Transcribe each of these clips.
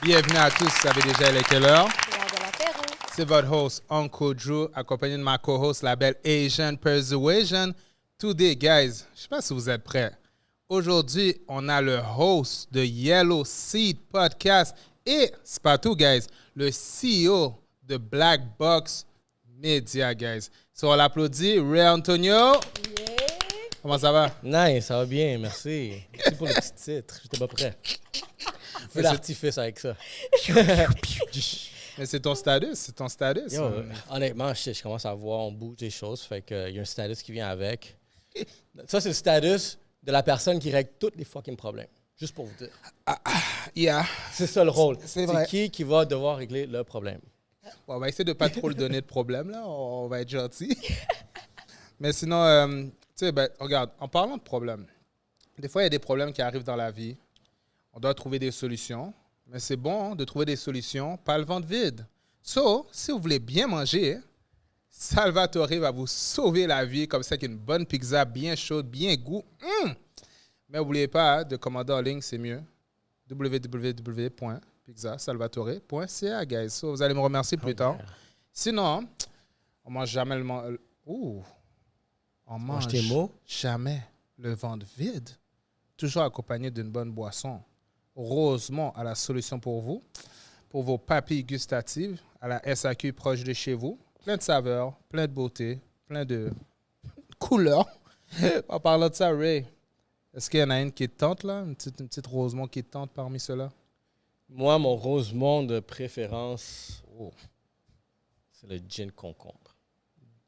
Bienvenue à tous, vous savez déjà il est quelle heure? C'est l'heure de l'apéro. C'est votre host, Uncle Drew, accompagné de ma co-host, la belle Asian Persuasion. Today, guys, je ne sais pas si vous êtes prêts. Aujourd'hui, on a le host de Yellow Seed Podcast et, c'est pas tout, guys, le CEO de Black Box Media, guys. So, on l'applaudit. Ray Antonio. Yeah! Comment ça va? Nice, ça va bien, merci. Merci pour le petit titre, j'étais pas prêt. Fais l'artifice avec ça. Mais c'est ton status, Yo, honnêtement, je commence à voir, on bouge des choses, fait qu'il y a un status qui vient avec. Ça, c'est le status de la personne qui règle tous les fucking problèmes. Juste pour vous dire. Yeah. C'est ça le rôle. C'est vrai. Qui va devoir régler le problème. Bon, on va essayer de ne pas trop le donner de problème, là. On va être gentil. Mais sinon, tu sais, regarde, en parlant de problèmes, des fois, il y a des problèmes qui arrivent dans la vie. On doit trouver des solutions. Mais c'est bon de trouver des solutions, pas le ventre vide. So, si vous voulez bien manger, Salvatore va vous sauver la vie comme ça avec une bonne pizza bien chaude, bien goût. Mais n'oubliez pas de commander en ligne, c'est mieux. www.pizzasalvatore.ca, guys. So, vous allez me remercier plus tard. Sinon, on mange jamais on mange tes mots? jamais le ventre vide. Toujours accompagné d'une bonne boisson. Rosemont a la solution pour vous, pour vos papilles gustatives, à la SAQ proche de chez vous. Plein de saveurs, plein de beauté, plein de couleurs. En parlant de ça, Ray, est-ce qu'il y en a une qui te tente, là? Une petite Rosemont qui te tente parmi ceux-là? Moi, mon Rosemont de préférence, c'est le gin concombre.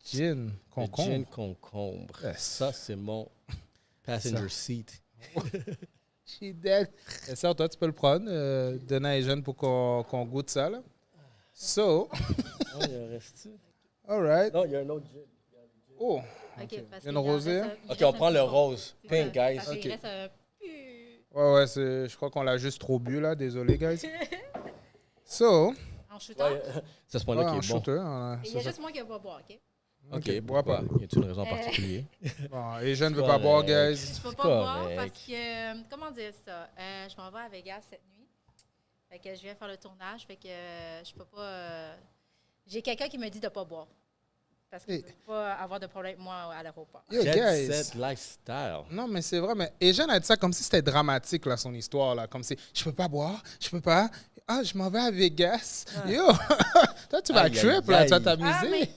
Gin, concombre. Le gin concombre. Yes. Ça, c'est mon passenger seat. She dead. Et ça, toi, tu peux le prendre, donner à les jeunes pour qu'on goûte ça, là. So, Oh, il en reste-tu? all right. Non, il y a un autre gin. Oh, OK, parce Une qu'il rosée? reste OK, il on reste prend un le petit rose. C'est Pink, ça, guys. parce qu'il OK. reste un... ouais, je crois qu'on l'a juste trop bu, là. Désolé, guys. So, En shooter. Ouais, c'est à ce point-là en qui est bon. shooter, hein, Il y c'est a ça. juste moi qui ne vais pas boire, OK? OK, bois pas. Y a-t-il une raison particulière? Bon, les jeunes ne veulent C'est pas boire, correct. guys. Je ne peux pas correct. boire parce que... Comment dire ça? Je m'en vais à Vegas cette nuit. Fait que je viens faire le tournage. Fait que je peux pas... J'ai quelqu'un qui me dit de ne pas boire. Parce que je ne veux pas avoir de problème, moi, à l'aéroport. Yo, Jet guys. set lifestyle. Non, mais c'est vrai, mais Eugène a dit ça comme si c'était dramatique, là, son histoire, là. Comme si, je peux pas boire, je peux pas. Ah, je m'en vais à Vegas. Yo, toi, tu vas Aïe, trip, aïe, là, tu vas aïe. t'amuser.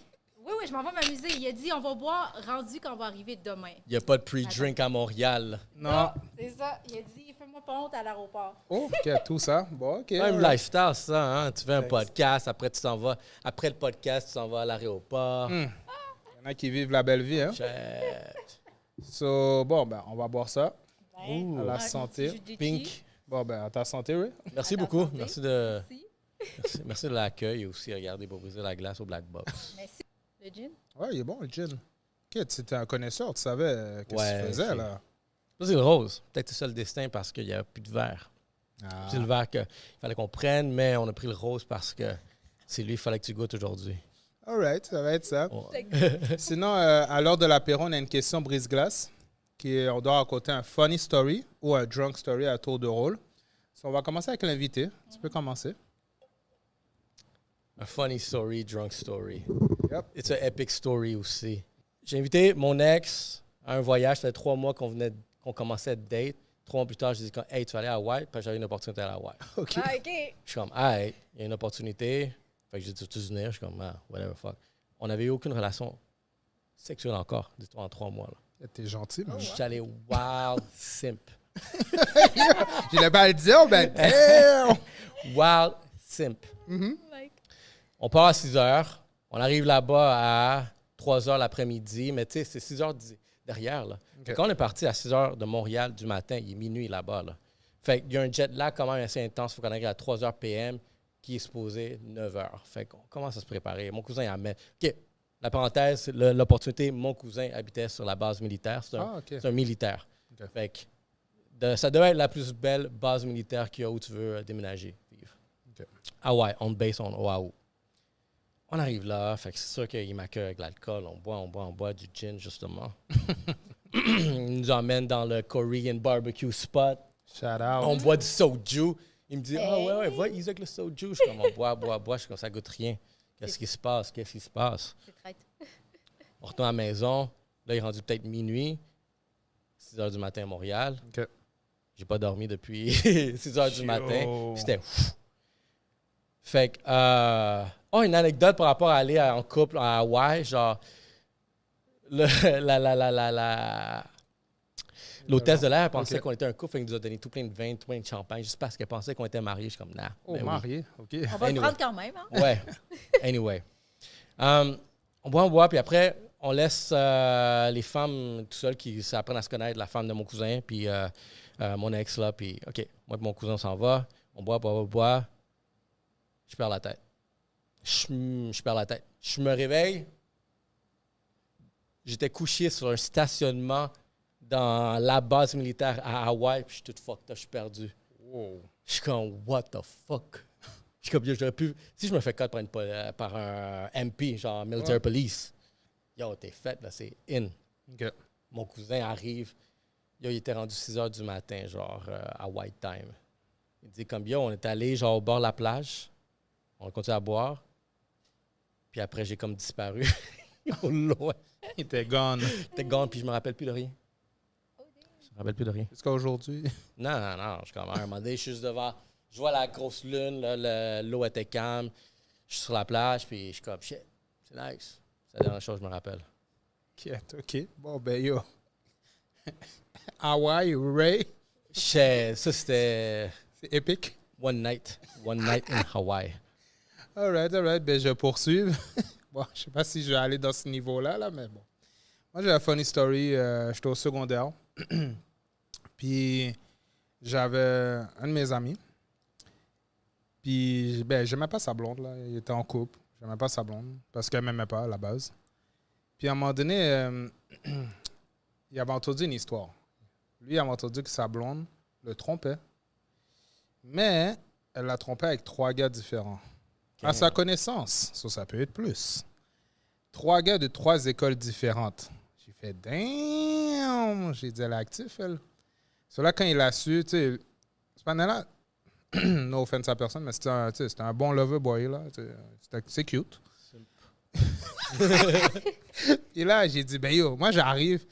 Oui, je m'en vais m'amuser. Il a dit, on va boire rendu quand on va arriver demain. Il n'y a pas de pre-drink à Montréal. Non. C'est ça. Il a dit, fais-moi pas honte à l'aéroport. Oh, OK, tout ça. Bon, OK. Même alright. lifestyle, ça, hein? Tu fais un podcast, après tu t'en vas. Après le podcast, tu t'en vas à l'aéroport. Il y en a qui vivent la belle vie, hein. Shit. So, bon, ben, on va boire ça. Ouh. À la Un petit santé. jus de litchi. Pink. Bon, ben, à ta santé, oui. Merci À ta beaucoup. santé. Merci de, Merci. merci de l'accueil et aussi regarder pour briser la glace au Black Box. Merci. Le gin? Ouais, il est bon, le gin. OK, tu étais un connaisseur, tu savais qu'est-ce que tu faisais, c'est- là. Ça, c'est le rose. Peut-être que c'est ça le destin parce qu'il n'y a plus de verre. Ah. C'est le verre qu'il fallait qu'on prenne, mais on a pris le rose parce que c'est lui qu'il fallait que tu goûtes aujourd'hui. All right, ça va être ça. Ouais. Sinon, à l'heure de l'apéro, on a une question brise-glace. On doit raconter un funny story ou un drunk story à tour de rôle. So, on va commencer avec l'invité. Tu peux commencer. A funny story, drunk story. Yep. It's an epic story aussi. J'ai invité mon ex à un voyage. Ça fait 3 mois qu'on commençait à date. 3 mois plus tard, j'ai dit, hey, tu vas aller à Hawaï? Puis j'avais une opportunité à aller à Hawaï. OK. Ah, OK. Je suis comme, hey, il y a une opportunité. Fait que j'ai dit, tu veux venir? Je suis comme, ah, whatever, fuck. On n'avait eu aucune relation sexuelle encore, dis-toi, en 3 mois. Là. T'es gentil, man. Je suis allé wild simp. Je l'ai pas à le dire, ben damn! Wild simp. Like, On part à 6 heures. On arrive là-bas à 3 heures l'après-midi. Mais tu sais, c'est 6 heures derrière. Là. OK. Quand on est parti à 6 heures de Montréal du matin, il est minuit là-bas. Là. Fait qu'il y a un jet lag quand même assez intense. Il faut qu'on arrive à 3 heures PM, qui est supposé 9 heures. Fait qu'on commence à se préparer. Mon cousin, il en met. OK, la parenthèse, l'opportunité, mon cousin habitait sur la base militaire. C'est un, Ah, OK. c'est un militaire. OK. Fait que ça devait être la plus belle base militaire qu'il y a où tu veux déménager, vivre. OK. Hawaï, on base on Oahu. On arrive là, fait que c'est sûr qu'il m'accueille avec l'alcool. On boit du gin, justement. Il nous emmène dans le Korean barbecue spot. Shout out. On boit du soju. Il me dit, ah ouais, va, easy avec le soju. Je suis comme, on boit. Je suis comme, ça goûte rien. Qu'est-ce qui se passe? C'est traite. On retourne à la maison. Là, il est rendu peut-être minuit. 6 h du matin à Montréal. OK. J'ai pas dormi depuis 6 h du matin. J'étais ouf. Fait que, une anecdote par rapport à aller en couple à Hawaï, genre, l'hôtesse de l'air pensait qu'on était un couple, elle nous a donné tout plein de vin, tout plein de champagne, juste parce qu'elle pensait qu'on était mariés. Je suis comme, nah. Oh, marié, OK. On va le prendre quand même, hein? Ouais. Anyway. On boit, puis après, on laisse les femmes tout seules qui s'apprennent à se connaître, la femme de mon cousin, puis mon ex, là, puis OK, moi et mon cousin, on s'en va. On boit. Je perds la tête. Je perds la tête. Je me réveille. J'étais couché sur un stationnement dans la base militaire à Hawaï, puis je suis tout fucked up, je suis perdu. Wow. Je suis comme, what the fuck? Je suis comme, j'aurais pu. Si je me fais cut par un MP, genre military police, yo, t'es fait, là, c'est in. OK. Mon cousin arrive, yo, il était rendu 6 h du matin, genre, à white time. Il dit comme, yo, on est allé, genre, au bord de la plage, on a continué à boire, puis après, j'ai comme disparu. Au loin. Il était gone. T'es gone, puis je me rappelle plus de rien. Je me rappelle plus de rien. Jusqu'à aujourd'hui. Non. Je suis comme, à un moment donné, je suis juste devant. Je vois la grosse lune, là, l'eau était calme. Je suis sur la plage, puis je suis comme, shit, c'est nice. C'est la dernière chose que je me rappelle. OK. Bon, ben, yo. Hawaii, Ray. Ça, c'était C'est épique. one night in Hawaii. All right. Ben, je poursuis. Bon, je sais pas si je vais aller dans ce niveau-là, là, mais bon. Moi, j'ai la funny story. J'étais au secondaire. Puis, j'avais un de mes amis. Puis, ben, j'aimais pas sa blonde, là. Il était en couple. J'aimais pas sa blonde parce qu'elle m'aimait pas, à la base. Puis, à un moment donné, il avait entendu une histoire. Lui, il avait entendu que sa blonde le trompait. Mais, elle l'a trompé avec 3 gars différents. À sa connaissance, ça peut être plus. 3 gars de 3 écoles différentes. J'ai fait, damn! J'ai dit, elle est active, elle. Là, quand il a su, tu sais, c'est pas là, no offense à personne, mais c'était un bon lover boy, là. C'est cute. Et là, j'ai dit, ben yo, moi, j'arrive.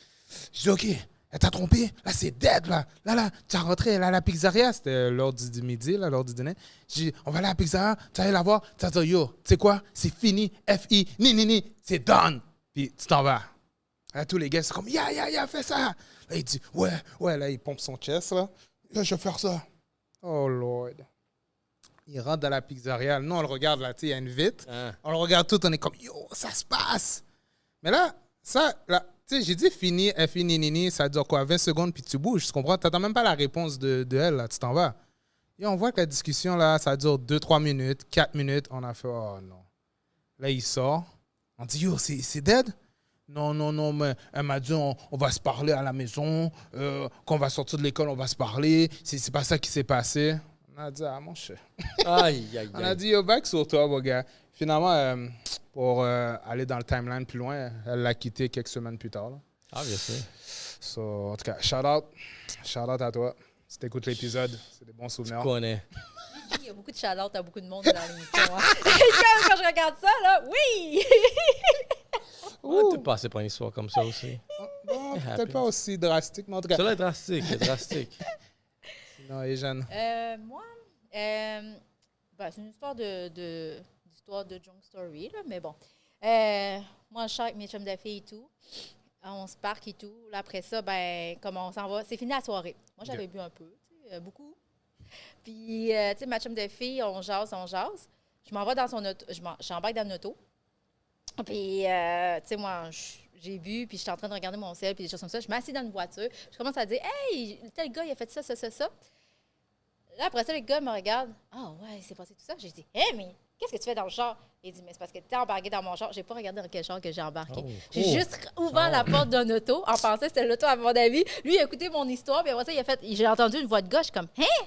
Je dis, OK, elle t'a trompé. Là, c'est dead, là. Là, tu as rentré là, à la pizzeria. C'était l'heure du midi, là, l'heure du dîner. J'ai dit, on va aller à la pizzeria. Tu vas aller la voir. Tu vas dire, yo, tu sais quoi? C'est fini. Ni. C'est done. Puis tu t'en vas. Là, tous les gars, c'est comme, ya, fais ça. Là, il dit, ouais. Là, il pompe son chest, là. Là, je vais faire ça. Oh, Lord. Il rentre dans la pizzeria. Nous, on le regarde, là, tu sais, il y a une vitre. On le regarde tout. On est comme, yo, ça se passe. Mais là, tu sais, j'ai dit fini, ni, ça dure quoi, 20 secondes, puis tu bouges, tu comprends? Tu n'attends même pas la réponse de elle, là, tu t'en vas. Et on voit que la discussion, là, ça dure 2-3 minutes, 4 minutes. On a fait, oh non. Là, il sort. On dit, yo, c'est dead? Non, mais elle m'a dit, on va se parler à la maison. Quand on va sortir de l'école, on va se parler. C'est pas ça qui s'est passé. On a dit, ah, mon cher. Aïe. On a dit, yo, back sur toi, mon gars. Finalement, pour aller dans le timeline plus loin, elle l'a quitté quelques semaines plus tard. Là. Ah, bien sûr. So, en tout cas, shout out à toi. Si tu écoutes l'épisode, c'est des bons souvenirs. Tu connais. Il y a beaucoup de shout-out à beaucoup de monde dans l'émission. Hein. Quand je regarde ça, là, oui! T'es passé par une histoire comme ça aussi. Bon, peut-être pas aussi drastique, mais en tout cas. Ça là est drastique. Sinon, elle est jeune. Moi, c'est une histoire d'histoire de junk story, là, mais bon. Moi, je sors avec mes chums de filles et tout. On se parque et tout. Là, après ça, comme on s'en va, c'est fini la soirée. Moi, j'avais bu un peu, beaucoup. Puis, tu sais, ma chum de filles, on jase. Je m'en vais dans son auto. J'embarque dans une auto. Puis, tu sais, moi, j'ai bu, puis j'étais en train de regarder mon ciel, puis des choses comme ça. Je m'assieds dans une voiture. Je commence à dire, hey, tel gars, il a fait ça. Là, après ça, le gars me regarde. Ah, ouais, il s'est passé tout ça. J'ai dit, hey, mais qu'est-ce que tu fais dans le char? Il dit, mais c'est parce que tu es embarqué dans mon char. J'ai pas regardé dans quel char que j'ai embarqué. J'ai juste ouvert la porte d'un auto en pensant que c'était l'auto à mon avis. Lui, il a écouté mon histoire, puis après ça, j'ai entendu une voix de gars. Je suis comme, hein?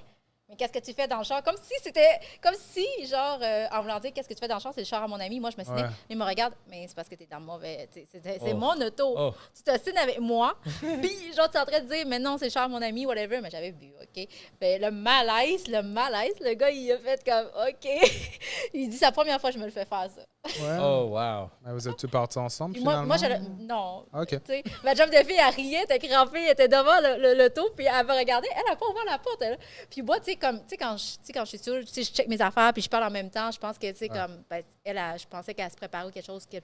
Mais qu'est-ce que tu fais dans le char? Comme si, genre, en voulant dire, qu'est-ce que tu fais dans le char? C'est le char à mon ami. Moi, je me suis dit, il me regarde, mais c'est parce que t'es dans le mauvais. C'est mon auto. Oh. Tu t'assines avec moi. Puis, genre, tu es en train de dire, mais non, c'est le char à mon ami, whatever. Mais j'avais bu, OK? Ben, le malaise, le gars, il a fait comme, OK. Il dit, c'est la première fois que je me le fais faire, ça. Ouais. Oh, wow. Mais vous êtes-tu partis ensemble, Puis finalement? non. OK. Tu sais, ma job de fille, elle riait, elle était crampée, elle était devant l'auto, puis elle me regardait. Elle n'a pas ouvert la porte, elle. Puis moi, tu sais, quand je suis sûre, je check mes affaires, puis je parle en même temps, je pense que, tu sais, comme, ben, je pensais qu'elle se préparait ou quelque chose. Puis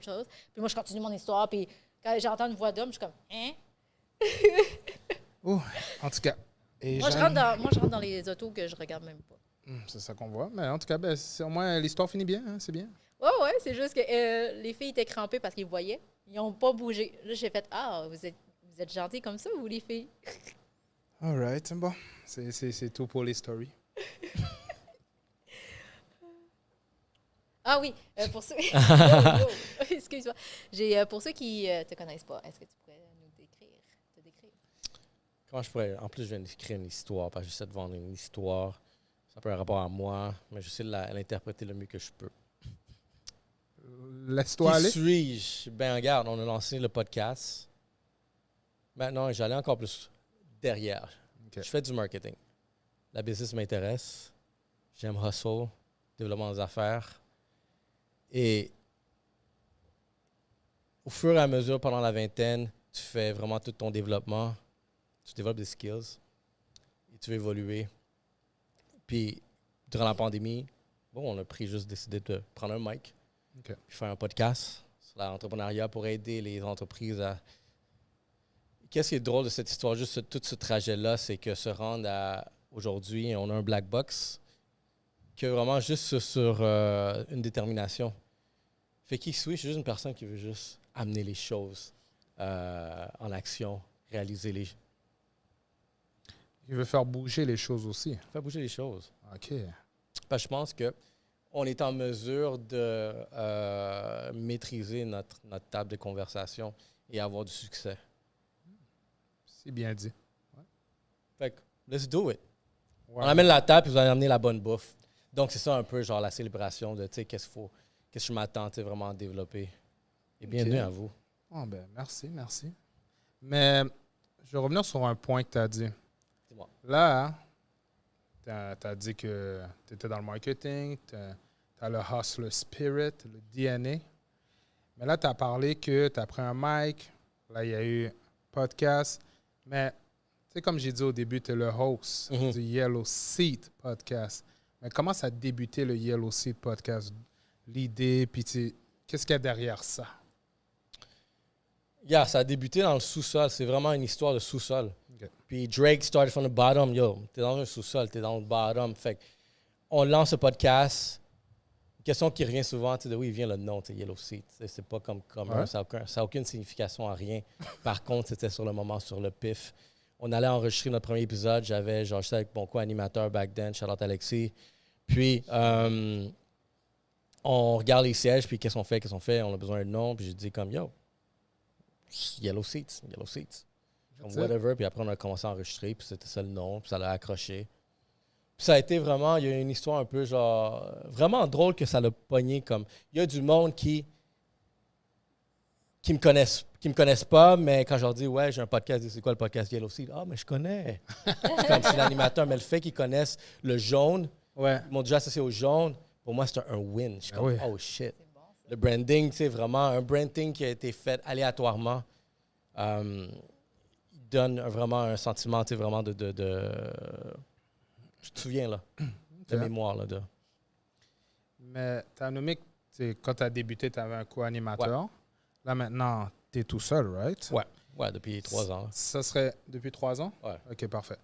moi, je continue mon histoire, puis quand j'entends une voix d'homme, je suis comme, hein? Ouh, en tout cas. Et Moi, je rentre dans les autos que je regarde même pas. C'est ça qu'on voit. Mais en tout cas, ben, au moins, l'histoire finit bien, hein, c'est bien. Ouais, c'est juste que les filles étaient crampées parce qu'ils voyaient. Ils n'ont pas bougé. Là, j'ai fait, vous êtes gentils comme ça, vous, les filles? All right. Bon, c'est tout pour les stories. Ah oui, pour ceux... Excuse-moi. Pour ceux qui ne te connaissent pas, est-ce que tu pourrais te décrire? Comment je pourrais... En plus, je viens d'écrire une histoire, parce que j'essaie de vendre une histoire. Ça peut avoir un rapport à moi, mais j'essaie de l'interpréter le mieux que je peux. Laisse-toi aller. Qui suis-je? Ben, regarde, on a lancé le podcast. Maintenant, j'allais encore plus derrière. Okay. Je fais du marketing. La business m'intéresse. J'aime hustle, développement des affaires. Et au fur et à mesure, pendant la vingtaine, tu fais vraiment tout ton développement. Tu développes des skills et tu veux évoluer. Puis, durant la pandémie, on a décidé de prendre un mic. Okay. Puis faire un podcast sur l'entrepreneuriat pour aider les entreprises à... Qu'est-ce qui est drôle de cette histoire, juste tout ce trajet-là, c'est que se rendre à aujourd'hui, on a un black box qui est vraiment juste sur une détermination. Fait qui suis-je? Je suis juste une personne qui veut juste amener les choses en action, réaliser les... Il veut faire bouger les choses aussi. Faire bouger les choses. OK. Parce que je pense que on est en mesure de maîtriser notre table de conversation et avoir du succès. C'est bien dit. Ouais. Fait que, let's do it. Ouais. On amène la table et vous allez amener la bonne bouffe. Donc, c'est ça un peu, genre, la célébration de, tu sais, qu'est-ce que je m'attends vraiment à développer. Et bienvenue à vous. Oh, ben, merci. Mais je vais revenir sur un point que tu as dit. Dis-moi. Là, tu as dit que tu étais dans le marketing, tu as le hustler spirit, le DNA. Mais là, tu as parlé que tu as pris un mic. Là, il y a eu podcast. Mais, tu sais, comme j'ai dit au début, tu es le host du Yellow Seat podcast. Mais comment ça a débuté le Yellow Seat podcast? L'idée, puis qu'est-ce qu'il y a derrière ça? Yeah, ça a débuté dans le sous-sol. C'est vraiment une histoire de sous-sol. Okay. Puis Drake started from the bottom. Yo, t'es dans un sous-sol, t'es dans le bottom. Fait on lance ce podcast. Une question qui revient souvent, tu sais, d'où il vient le nom, tu sais, Yellow Seat. C'est pas comme Ouais. ça n'a aucune signification à rien. Par contre, c'était sur le moment, sur le pif. On allait enregistrer notre premier épisode. J'étais avec mon co-animateur back then, Charlotte Alexis. Puis, on regarde les sièges, puis qu'est-ce qu'on fait? On a besoin de nom. Puis j'ai dit comme, yo, Yellow Seats. Comme whatever. Puis après, on a commencé à enregistrer, puis c'était ça le nom, puis ça l'a accroché. Puis ça a été vraiment, il y a une histoire un peu genre, vraiment drôle que ça l'a pogné comme, il y a du monde qui me connaissent pas, mais quand je leur dis, ouais, j'ai un podcast, c'est quoi le podcast Yellow Seat? Ah, mais je connais. C'est comme, je suis l'animateur, mais le fait qu'ils connaissent le jaune, Ouais. ils m'ont déjà associé au jaune, pour moi, c'est un win. Je suis comme, oui. oh shit. Le branding, c'est vraiment un branding qui a été fait aléatoirement. Il donne vraiment un sentiment, tu sais, vraiment de tu te souviens, là, de mémoire, là, de... Mais tu as nommé que quand tu as débuté, tu avais un co-animateur. Ouais. Là, maintenant, tu es tout seul, right? Ouais, depuis 3 ans. Ça serait depuis 3 ans? Ouais. OK, parfait.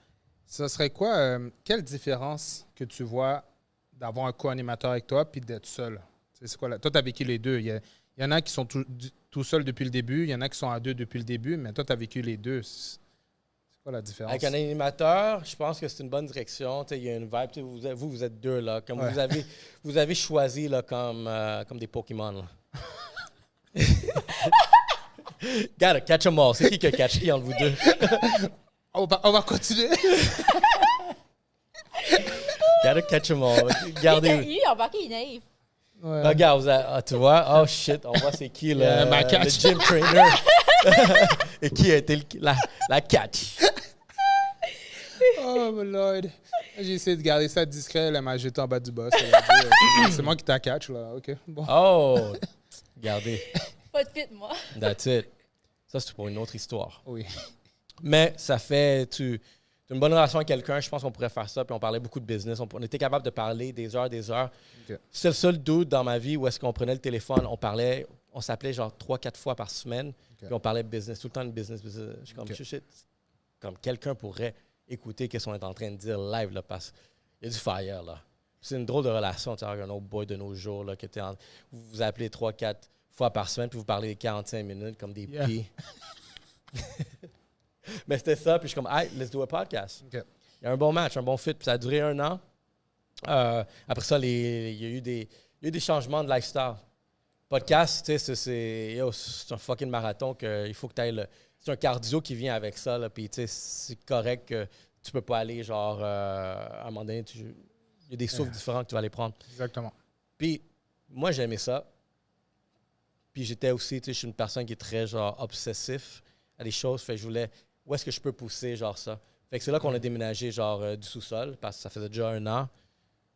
Ça serait quoi, quelle différence que tu vois d'avoir un co-animateur avec toi puis d'être seul? C'est quoi, toi, tu as vécu les deux. Il y en a qui sont tout seuls depuis le début, il y en a qui sont à deux depuis le début, mais toi, tu as vécu les deux. C'est quoi la différence? Avec un animateur, je pense que c'est une bonne direction. Il y a une vibe. Vous êtes deux, là. Comme vous avez choisi là, comme des Pokémon. Là. Gotta catch them all. C'est qui a catch qui entre vous deux? On va continuer. Gotta catch 'em all. Regardez. Il a embarqué, il est naïf. Ouais. Regarde, tu vois? Oh shit, on voit c'est qui ma le catch. gym trainer. Et qui a été la catch. Oh, my lord. J'ai essayé de garder ça discret. Elle m'a jeté en bas du boss. Elle a dit, c'est moi qui t'a catch, là. OK, bon. Oh! Regardez. Pas de fit, moi. That's it. Ça, c'est pour une autre histoire. Oui. Mais ça fait... Tu as une bonne relation avec quelqu'un, je pense qu'on pourrait faire ça. Puis on parlait beaucoup de business. On était capable de parler des heures, des heures. OK. C'est le seul doute dans ma vie où est-ce qu'on prenait le téléphone, on s'appelait genre 3-4 fois par semaine. Puis on parlait business, tout le temps de business. Je suis comme, shit, comme quelqu'un pourrait écouter qu'est-ce qu'on est en train de dire live, là, parce qu'il y a du fire, là. C'est une drôle de relation, tu sais, avec un autre boy de nos jours, là, vous vous appelez 3-4 fois par semaine, puis vous parlez 45 minutes comme des pieds. Mais c'était ça, puis je suis comme, hey, let's do a podcast. OK. Il y a un bon match, un bon fit, puis ça a duré 1 an. Après ça, il y a eu des changements de lifestyle. Podcast, tu sais, c'est un fucking marathon qu'il faut que tu ailles. C'est un cardio qui vient avec ça, là, puis tu sais, c'est correct que tu peux pas aller, genre, à un moment donné, il y a des souffles différents que tu vas aller prendre. Exactement. Puis, moi, j'aimais ça. Puis, j'étais aussi, tu sais, je suis une personne qui est très, genre, obsessif à des choses. Fait que je voulais, où est-ce que je peux pousser, genre, ça? Fait que c'est là qu'on a déménagé, genre, du sous-sol, parce que ça faisait déjà 1 an.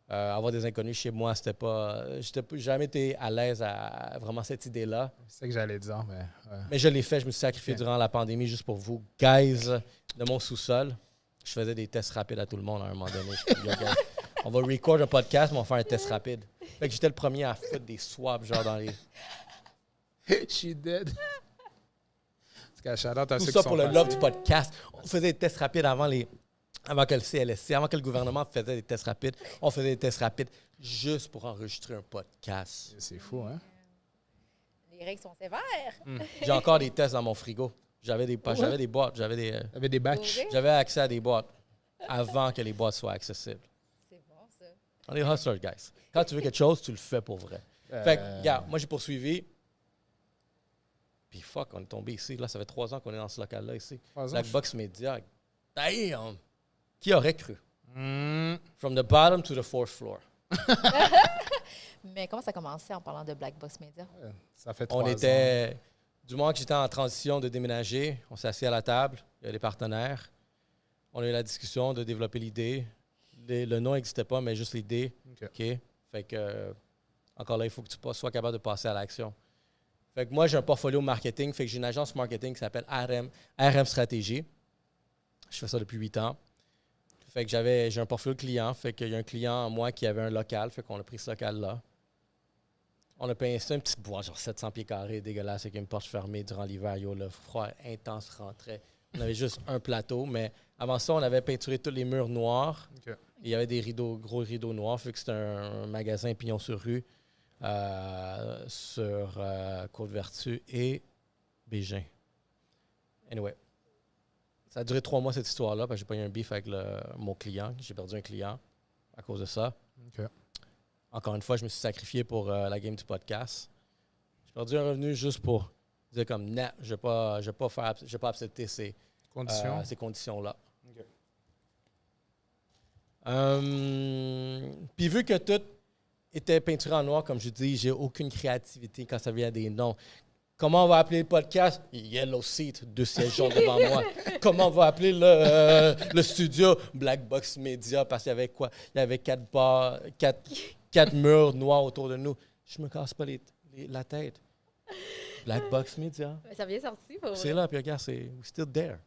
Avoir des inconnus chez moi, c'était pas... J'ai jamais été à l'aise à vraiment cette idée-là. C'est ça que j'allais dire, mais... ouais. Mais je l'ai fait. Je me suis sacrifié durant la pandémie juste pour vous, guys, de mon sous-sol. Je faisais des tests rapides à tout le monde à un moment donné. Je dis, yo, guys, on va record un podcast, mais on va faire un test rapide. Fait que j'étais le premier à foutre des swaps, genre dans les... She dead. Tout ça pour le love du podcast. On faisait des tests rapides avant que le CLSC, avant que le gouvernement faisait des tests rapides. On faisait des tests rapides juste pour enregistrer un podcast. C'est fou, hein? Les règles sont sévères. J'ai encore des tests dans mon frigo. J'avais des boîtes, T'avais des batchs. j'avais accès à des boîtes avant que les boîtes soient accessibles. C'est bon, ça. On est hustlers, guys. Quand tu veux quelque chose, tu le fais pour vrai. Fait que, regarde, moi, j'ai poursuivi. Puis fuck, on est tombé ici. Là, ça fait 3 ans qu'on est dans ce local-là, ici. Black Box Media. Damn! Qui aurait cru? From the bottom to the 4th floor. Mais comment ça a commencé en parlant de Black Box Media? Ça fait 3 ans. Du moment que j'étais en transition de déménager, on s'est assis à la table, il y a des partenaires. On a eu la discussion de développer l'idée. Le nom n'existait pas, mais juste l'idée. OK. Fait que, encore là, il faut que tu sois capable de passer à l'action. Fait que moi, j'ai un portfolio marketing. Fait que j'ai une agence marketing qui s'appelle RM Stratégie. Je fais ça depuis 8 ans. Fait que j'ai un portfolio client. Fait qu'il y a un client, moi, qui avait un local. Fait qu'on a pris ce local-là. On a payé ça, une petite boîte, genre 700 pieds carrés, dégueulasse, avec une porte fermée durant l'hiver. Yo, le froid intense rentrait. On avait juste un plateau, mais avant ça, on avait peinturé tous les murs noirs. Okay. Il y avait des gros rideaux noirs. Fait que c'était un magasin pignon sur rue sur Côte-Vertu et Bégin. Anyway. Ça a duré 3 mois, cette histoire-là, parce que j'ai pas eu un beef avec mon client. J'ai perdu un client à cause de ça. Okay. Encore une fois, je me suis sacrifié pour la game du podcast. J'ai perdu un revenu juste pour dire comme, non, je ne vais pas accepter ces conditions-là. Okay. Puis vu que tout était peinturé en noir, comme je dis, j'ai aucune créativité quand ça vient à des noms. Comment on va appeler le podcast? Yellow Seat, 2 sièges jaunes devant moi. Comment on va appeler le studio? Black Box Media, parce qu'il y avait quoi? Il y avait 4 murs noirs autour de nous. Je me casse pas la tête. Black Box Media. Mais ça vient sorti, pour c'est là, puis regarde, we're still there.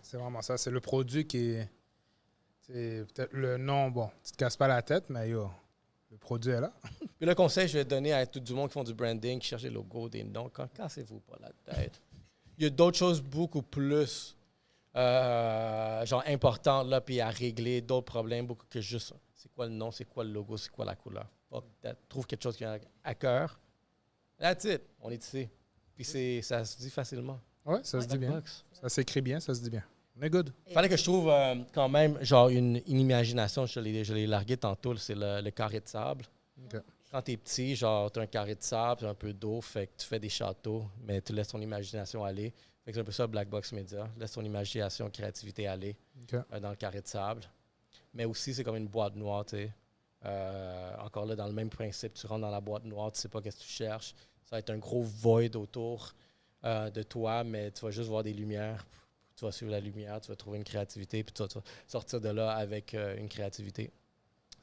C'est vraiment ça. C'est le produit qui est... C'est peut-être le nom, bon, tu te casses pas la tête, mais yo, le produit est là. Puis le conseil, je vais donner à tout le monde qui font du branding, qui cherchent des logos, des noms, cassez-vous pas la tête. Il y a d'autres choses beaucoup plus genre importantes là, puis à régler, d'autres problèmes, beaucoup que juste c'est quoi le nom, c'est quoi le logo, c'est quoi la couleur. Trouve quelque chose qui a à cœur. That's it. On est ici. Puis ça se dit facilement. Oui, ça se dit bien. Ça s'écrit bien, ça se dit bien. On est good. Il fallait que je trouve quand même genre une imagination. Je l'ai largué tantôt, c'est le carré de sable. Okay. Quand tu es petit, genre, tu as un carré de sable, un peu d'eau, fait que tu fais des châteaux, mais tu laisses ton imagination aller. Fait que c'est un peu ça, Black Box Media. Laisse ton imagination, créativité aller dans le carré de sable. mais aussi c'est comme une boîte noire, tu sais. Encore là, dans le même principe, tu rentres dans la boîte noire, tu sais pas qu'est-ce que tu cherches. Ça va être un gros void autour de toi, mais tu vas juste voir des lumières. Tu vas suivre la lumière, tu vas trouver une créativité, puis tu vas sortir de là avec une créativité.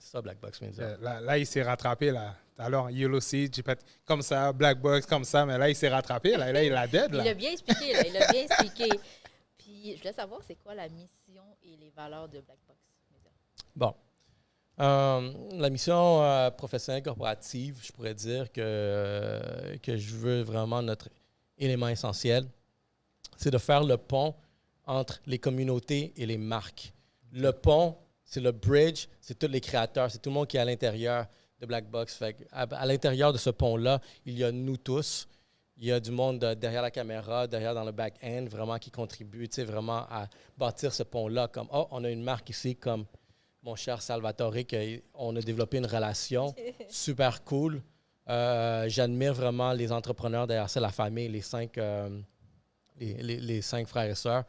C'est ça, Black Box Media. Là, il s'est rattrapé. Là. Alors, Yellow Seed, comme ça, Black Box, comme ça, mais là, il s'est rattrapé. Là, il a dead. Là. Il l'a bien expliqué, là. Il l'a bien expliqué. Puis, je voulais savoir, c'est quoi la mission et les valeurs de Black Box Media? Bon. La mission professionnelle corporative, je pourrais dire que je veux vraiment notre élément essentiel, c'est de faire le pont entre les communautés et les marques. Le pont, c'est le bridge, c'est tous les créateurs, c'est tout le monde qui est à l'intérieur de Black Box. Fait à l'intérieur de ce pont-là, il y a nous tous. Il y a du monde derrière la caméra, derrière dans le back-end, vraiment qui contribue vraiment à bâtir ce pont-là. Comme, on a une marque ici comme mon cher Salvatore, on a développé une relation super cool. J'admire vraiment les entrepreneurs derrière ça, la famille, les 5 frères et sœurs.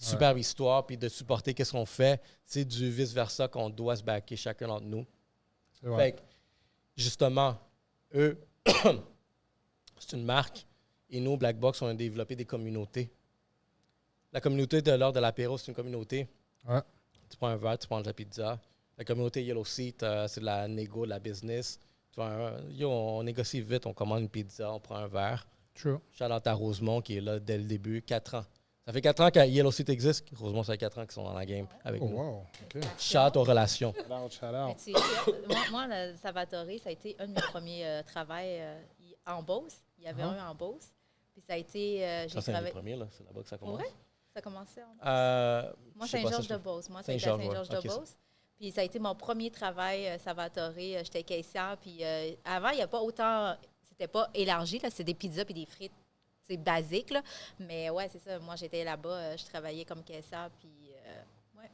Superbe histoire, puis de supporter qu'est-ce qu'on fait. C'est du vice-versa qu'on doit se backer chacun d'entre nous. Fait que, justement, eux, c'est une marque. Et nous, Black Box, on a développé des communautés. La communauté de l'heure de l'apéro, c'est une communauté. Ouais. Tu prends un verre, tu prends de la pizza. La communauté Yellow Seat, c'est de la négo, de la business. On négocie vite, on commande une pizza, on prend un verre. True. Shout-out à Rosemont qui est là dès le début, 4 ans. Ça fait 4 ans que Yellow Seat existe. Rosemont, ça fait 4 ans qu'ils sont dans la game avec nous. Wow. Okay. Shout aux relations. Shout out. Moi, le Salvatore, ça a été un de mes premiers travails en Beauce. Il y avait un en Beauce. Puis ça a été... Ça, c'est un des premiers, là. C'est là-bas que ça commence. Ouais? Ça commençait en Beauce? Moi, Saint-Georges-de-Beauce. Moi, ça a été à Saint-Georges-de-Beauce. Puis ça a été mon premier travail, Salvatore. J'étais caissière. Puis avant, il n'y a pas autant... C'était pas élargi, là. C'est des pizzas puis des frites. C'est basique, là. Mais ouais, c'est ça. Moi, j'étais là-bas. Je travaillais comme caissière. Puis ouais.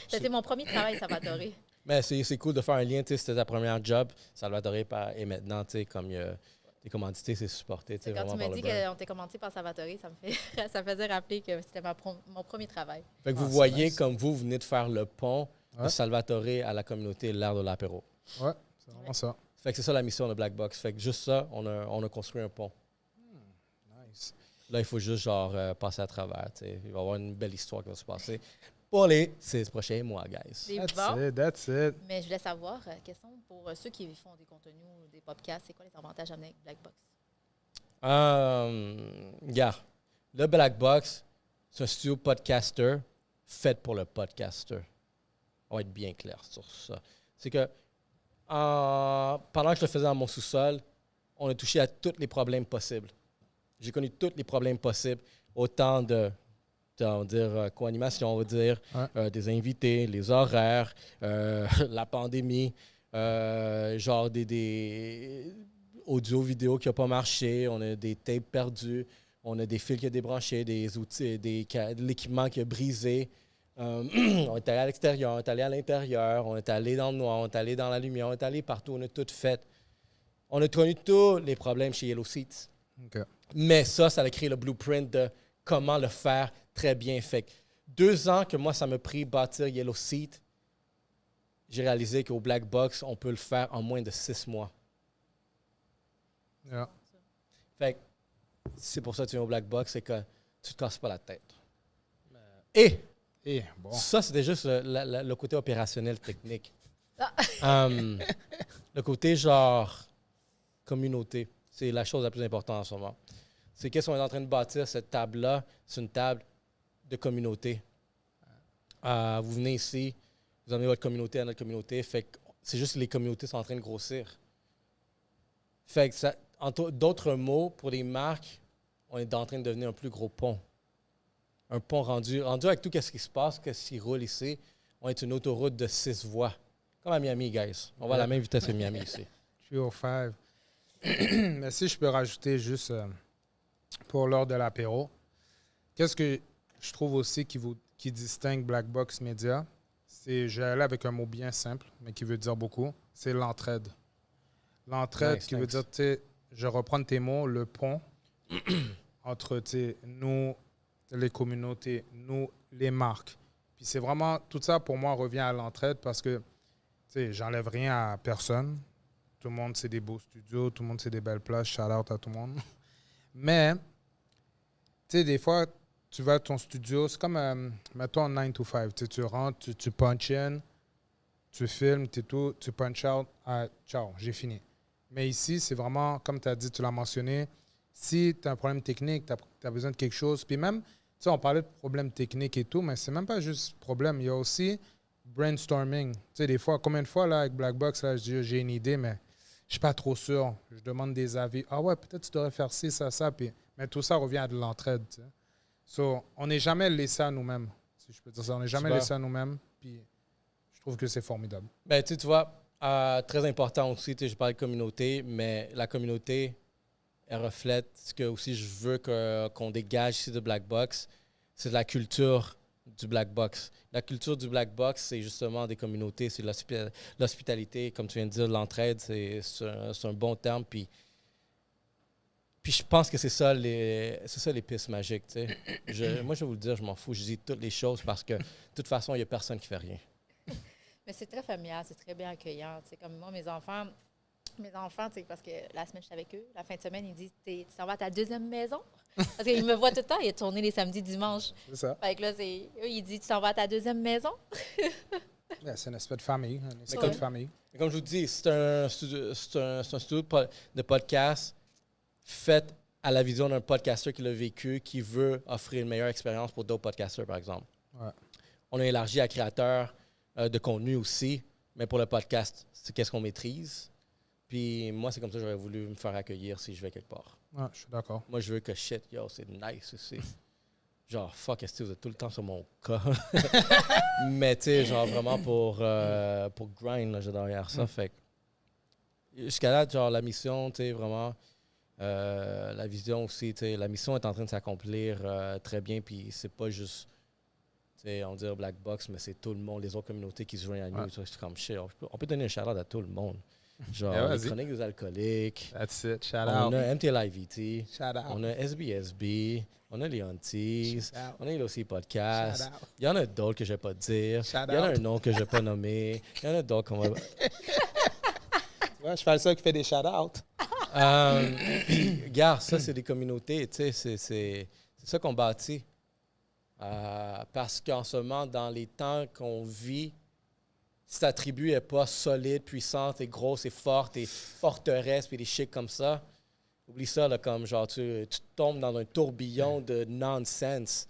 C'était mon premier travail, Salvatore. Mais c'est cool de faire un lien. C'était ta première job. Salvatore et maintenant, comme les commandités, c'est supporté. Quand tu me dis qu'on était commandité par Salvatore, ça me faisait rappeler que c'était mon premier travail. Fait que vous voyez, comme vous venez de faire le pont de Salvatore à la communauté L'Art de l'apéro. Ouais, c'est vraiment ça. Fait que c'est ça la mission de Black Box. Fait que juste ça, on a construit un pont. Nice. Là, il faut juste passer à travers. Il va y avoir une belle histoire qui va se passer pour les 6 prochains mois, guys. That's it. Mais je voulais savoir, question pour ceux qui font des contenus ou des podcasts, c'est quoi les avantages avec Black Box? Le Black Box, c'est un studio podcaster fait pour le podcaster. On va être bien clair sur ça. C'est que pendant que je le faisais dans mon sous-sol, on a touché à tous les problèmes possibles. J'ai connu tous les problèmes possibles, autant de co-animation, on va dire, des invités, les horaires, la pandémie, des audio-vidéo qui n'ont pas marché, on a des tapes perdus, on a des fils qui ont débranché, des outils, de l'équipement qui a brisé. On est allé à l'extérieur, on est allé à l'intérieur, on est allé dans le noir, on est allé dans la lumière, on est allé partout, on a tout fait. On a connu tous les problèmes chez Yellow Seats. Okay. Mais ça a créé le blueprint de comment le faire très bien fait. 2 ans que moi, ça m'a pris bâtir Yellow Seat, j'ai réalisé qu'au Black Box, on peut le faire en moins de 6 mois. Yeah. Fait que c'est pour ça que tu viens au Black Box, c'est que tu ne te casses pas la tête. Et bon. ça, c'était juste le côté opérationnel technique. Le côté communauté, c'est la chose la plus importante en ce moment. C'est qu'est-ce qu'on est en train de bâtir, cette table-là, c'est une table de communauté. Vous venez ici, vous amenez votre communauté à notre communauté, fait que c'est juste que les communautés sont en train de grossir. Fait que d'autres mots, pour les marques, on est en train de devenir un plus gros pont. Un pont rendu avec tout ce qui se passe, ce qui roule ici, on est une autoroute de 6 voies. Comme à Miami, guys. On va à la même vitesse que Miami ici. 305. Mais si je peux rajouter juste pour l'heure de l'apéro, qu'est-ce que je trouve aussi qui distingue Black Box Media, c'est, je vais aller avec un mot bien simple, mais qui veut dire beaucoup, c'est l'entraide. L'entraide qui veut dire, je reprends tes mots, le pont entre nous, les communautés, nous, les marques. Puis c'est vraiment, tout ça pour moi revient à l'entraide parce que, tu sais, j'enlève rien à personne. Tout le monde, c'est des beaux studios, tout le monde, c'est des belles places. Shout out à tout le monde. Mais, tu sais, des fois, tu vas à ton studio, c'est comme, mettons, 9 to 5. Tu sais, tu rentres, tu punch in, tu filmes, tu punch out, ciao, j'ai fini. Mais ici, c'est vraiment, comme tu as dit, tu l'as mentionné, si tu as un problème technique, tu as besoin de quelque chose, puis même, tu sais, on parlait de problèmes techniques et tout, mais c'est même pas juste problème, il y a aussi brainstorming. Tu sais, des fois, combien de fois, là, avec Black Box, là, je dis, j'ai une idée, mais je suis pas trop sûr. Je demande des avis. Ah ouais, peut-être tu devrais faire ci, ça, puis... Mais tout ça revient à de l'entraide, tu sais. So, on n'est jamais laissé à nous-mêmes, si je peux dire ça. On n'est jamais laissé à nous-mêmes, puis je trouve que c'est formidable. Ben, tu vois, très important aussi, je parle de communauté, mais la communauté, elle reflète ce que aussi je veux qu'on dégage ici de Black Box, c'est la culture du Black Box. La culture du Black Box, c'est justement des communautés, c'est l'hospitalité, comme tu viens de dire, l'entraide, c'est un bon terme, puis je pense que c'est ça l'épice magique, tu sais. Moi, je vais vous le dire, je m'en fous, je dis toutes les choses parce que de toute façon, il n'y a personne qui fait rien. Mais c'est très familial, c'est très bien accueillant. Tu sais, comme moi, mes enfants, tu sais, parce que la semaine, je suis avec eux. La fin de semaine, ils disent, tu s'en vas à ta deuxième maison? Parce qu'ils me voient tout le temps. Ils tournent les samedis, dimanches. C'est ça. Fait que là, eux, ils disent, tu s'en vas à ta deuxième maison? Yeah, c'est un aspect de famille. Un aspect de famille. Mais comme je vous dis, c'est un studio de podcast fait à la vision d'un podcasteur qui l'a vécu, qui veut offrir une meilleure expérience pour d'autres podcasteurs, par exemple. Ouais. On a élargi à créateurs de contenu aussi, mais pour le podcast, c'est qu'est-ce qu'on maîtrise. Puis moi, c'est comme ça que j'aurais voulu me faire accueillir si je vais quelque part. Ouais, je suis d'accord. Moi, je veux que shit, yo, c'est nice aussi. Genre, fuck, est-ce que vous êtes tout le temps sur mon cas? Mais tu sais, genre vraiment pour grind, là, j'ai derrière ça. Fait que jusqu'à là, genre, la mission, tu sais, vraiment, la vision aussi, tu sais, la mission est en train de s'accomplir très bien. Puis c'est pas juste, tu sais, on dirait Black Box, mais c'est tout le monde, les autres communautés qui se joignent à nous. Ouais. C'est comme shit. On peut donner un shout-out à tout le monde. Genre, yeah, les chroniques des alcooliques. That's it. Shout out. On a MTLIVT. Shout out. On a SBSB. On a les Aunties. On a les aussi podcasts. Il y en a d'autres que je ne vais pas dire. Il y en a un nom que je ne vais pas nommer. Il y en a d'autres qu'on va. Ouais, je fais le seul qui fait des shout-outs. Puis, regarde, ça, c'est des communautés. Tu sais, c'est ça qu'on bâtit. Parce qu'en ce moment, dans les temps qu'on vit, si ta tribu n'est pas solide, puissante et grosse et forte et forteresse et des shit comme ça, oublie ça, là, comme genre tu tombes dans un tourbillon de nonsense.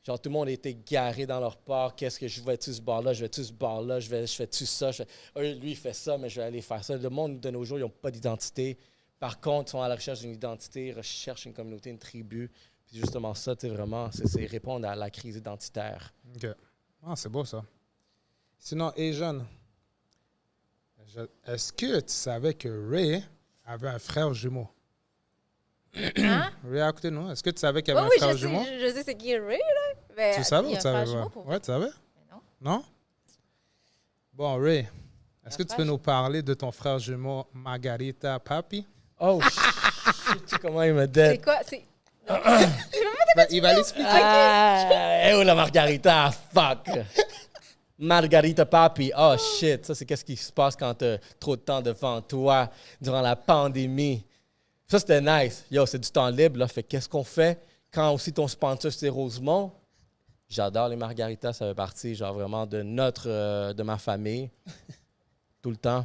Genre tout le monde était garé dans leur part. Qu'est-ce que je vais-tu ce bar-là? Je vais-tu ce bar-là? Je fais-tu ça? Lui, il fait ça, mais je vais aller faire ça. Le monde de nos jours, ils n'ont pas d'identité. Par contre, ils sont à la recherche d'une identité, ils recherchent une communauté, une tribu. Puis justement ça, tu sais, vraiment, c'est répondre à la crise identitaire. OK. Ah, c'est beau, ça. Sinon, Asian, est-ce que tu savais que Ray avait un frère jumeau? Hein? Ray, à côté de nous, est-ce que tu savais qu'il y avait un frère jumeau? Je sais c'est qui Ray, là. Mais tu savais ou tu savais pas? Ouais, tu savais? Mais non. Non? Bon, Ray, est-ce que tu peux nous parler de ton frère jumeau Margarita Papi? Oh, shit, comment il me dit? C'est quoi? C'est... Ben, il va l'expliquer. Eh oh, la Margarita, fuck! Margarita Papi, oh shit, ça c'est qu'est-ce qui se passe quand tu as trop de temps devant toi durant la pandémie. Ça c'était nice. Yo, c'est du temps libre, là. Fait qu'est-ce qu'on fait quand aussi ton sponsor c'est Rosemont? J'adore les margaritas, ça fait partie genre vraiment de ma famille. Tout le temps.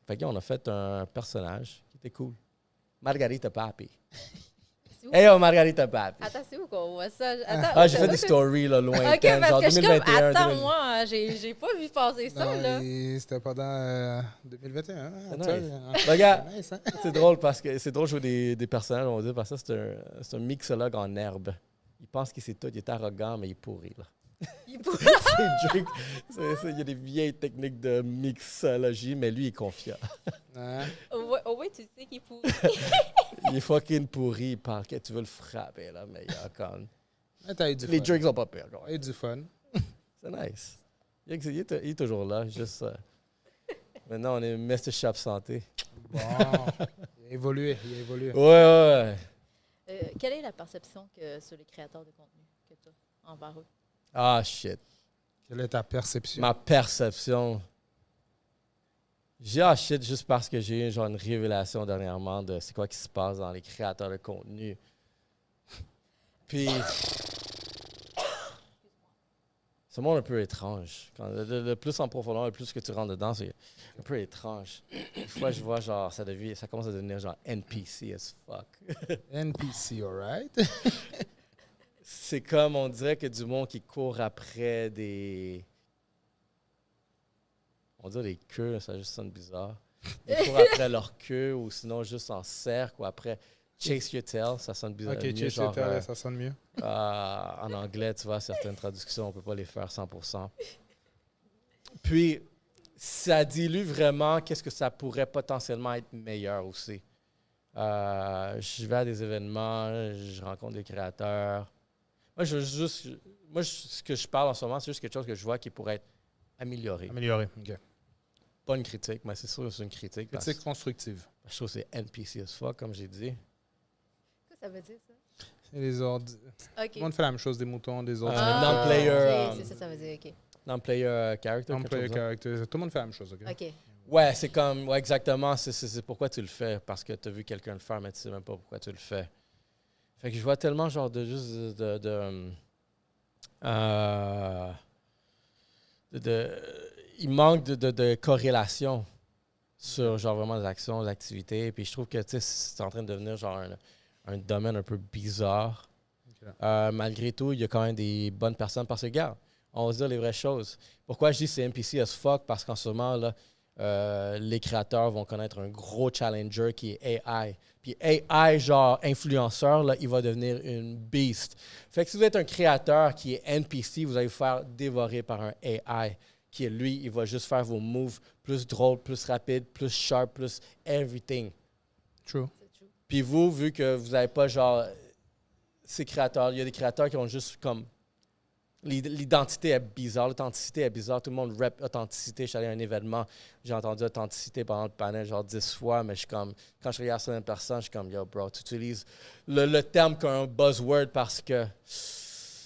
Fait qu'on a fait un personnage qui était cool. Margarita Papi. Hey yo, Margarita Papi. Attends, c'est où qu'on voit ça? Attends, j'ai fait des stories là, lointaines, okay, genre 2021. Attends, moi, j'ai pas vu passer ça, non, là. C'était pendant 2021. Hein? Nice. Regarde, nice, hein? C'est drôle parce que c'est drôle de jouer des personnages, on va dire, parce que c'est un mixologue en herbe. Il pense qu'il sait tout, il est arrogant, mais il est pourri, là. Il y a des vieilles techniques de mixologie, mais lui, il est confiant. Hein? Oui, tu sais qu'il est pourri. Il est fucking pourri, il parle que tu veux le frapper, là, mais il y a quand même. Les drinks sont pas pires. Il y a du fun. C'est nice. Il est toujours là, juste... Maintenant, on est Mr. Shop Santé. Bon, il a évolué, Ouais. Quelle est la perception que sur les créateurs de contenu que tu as envers eux? Ah, shit. Quelle est ta perception? Ma perception. J'ai shit juste parce que j'ai eu genre une révélation dernièrement de c'est quoi qui se passe dans les créateurs de contenu. Puis, ce monde un peu étrange. Le plus en profondeur, le plus que tu rentres dedans, c'est un peu étrange. Des fois, je vois genre, ça commence à devenir genre NPC as fuck. NPC, alright? C'est comme, on dirait que du monde qui court après des... On dirait des queues, ça juste sonne bizarre. Ils courent après leur queue ou sinon juste en cercle ou après chase your tail, ça sonne bizarre. Ok, mieux, chase your tail, ça sonne mieux. En anglais, tu vois, certaines traductions, on ne peut pas les faire 100%. Puis, ça dilue vraiment qu'est-ce que ça pourrait potentiellement être meilleur aussi. Je vais à des événements, je rencontre des créateurs. Ce que je parle en ce moment, c'est juste quelque chose que je vois qui pourrait être amélioré. Amélioré, OK. Pas une critique, mais c'est sûr que c'est une critique. Critique constructive. Je trouve que c'est NPC as fuck, comme j'ai dit. Qu'est-ce que ça veut dire, ça? C'est les ordres. OK. Tout le monde fait la même chose, des moutons, des ordres. Non-player. OK, c'est ça veut dire, OK. Non-player character. Non-player character. Tout le monde fait la même chose, OK? OK. Ouais, c'est comme, ouais, exactement. C'est pourquoi tu le fais. Parce que tu as vu quelqu'un le faire, mais tu sais même pas pourquoi tu le fais. Fait que je vois tellement genre il manque de corrélation sur genre vraiment les actions, les activités. Puis je trouve que tu sais, c'est en train de devenir genre un domaine un peu bizarre. Okay. Malgré tout, il y a quand même des bonnes personnes. Parce que, regarde, on va se dire les vraies choses. Pourquoi je dis c'est NPC as fuck? Parce qu'en ce moment, là, les créateurs vont connaître un gros challenger qui est AI. Puis AI, genre influenceur, là, il va devenir une beast. Fait que si vous êtes un créateur qui est NPC, vous allez vous faire dévorer par un AI qui est lui, il va juste faire vos moves plus drôles, plus rapides, plus sharp, plus everything. True. Puis vous, vu que vous n'avez pas genre ces créateurs, il y a des créateurs qui ont juste comme l'identité est bizarre, l'authenticité est bizarre. Tout le monde rap authenticité. Je suis allé à un événement, j'ai entendu authenticité pendant le panel genre 10 fois, mais je suis comme, quand je regarde certaines personnes, je suis comme, yo, bro, tu utilises le terme comme un buzzword parce que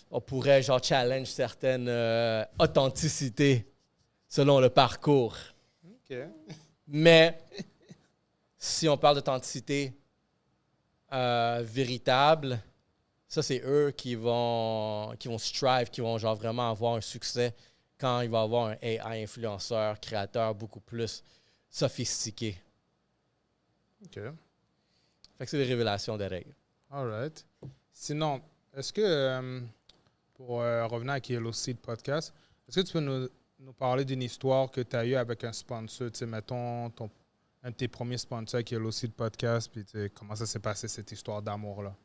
on pourrait genre challenge certaines authenticités selon le parcours. OK. Mais si on parle d'authenticité véritable, ça, c'est eux qui vont strive, qui vont genre vraiment avoir un succès quand il va y avoir un AI influenceur, créateur beaucoup plus sophistiqué. OK. Fait que c'est des révélations des règles. All right. Sinon, est-ce que, pour revenir à Yellow Seed Podcast, est-ce que tu peux nous parler d'une histoire que tu as eue avec un sponsor? Tu sais, mettons, un de tes premiers sponsors avec Yellow Seed Podcast, puis comment ça s'est passé, cette histoire d'amour-là?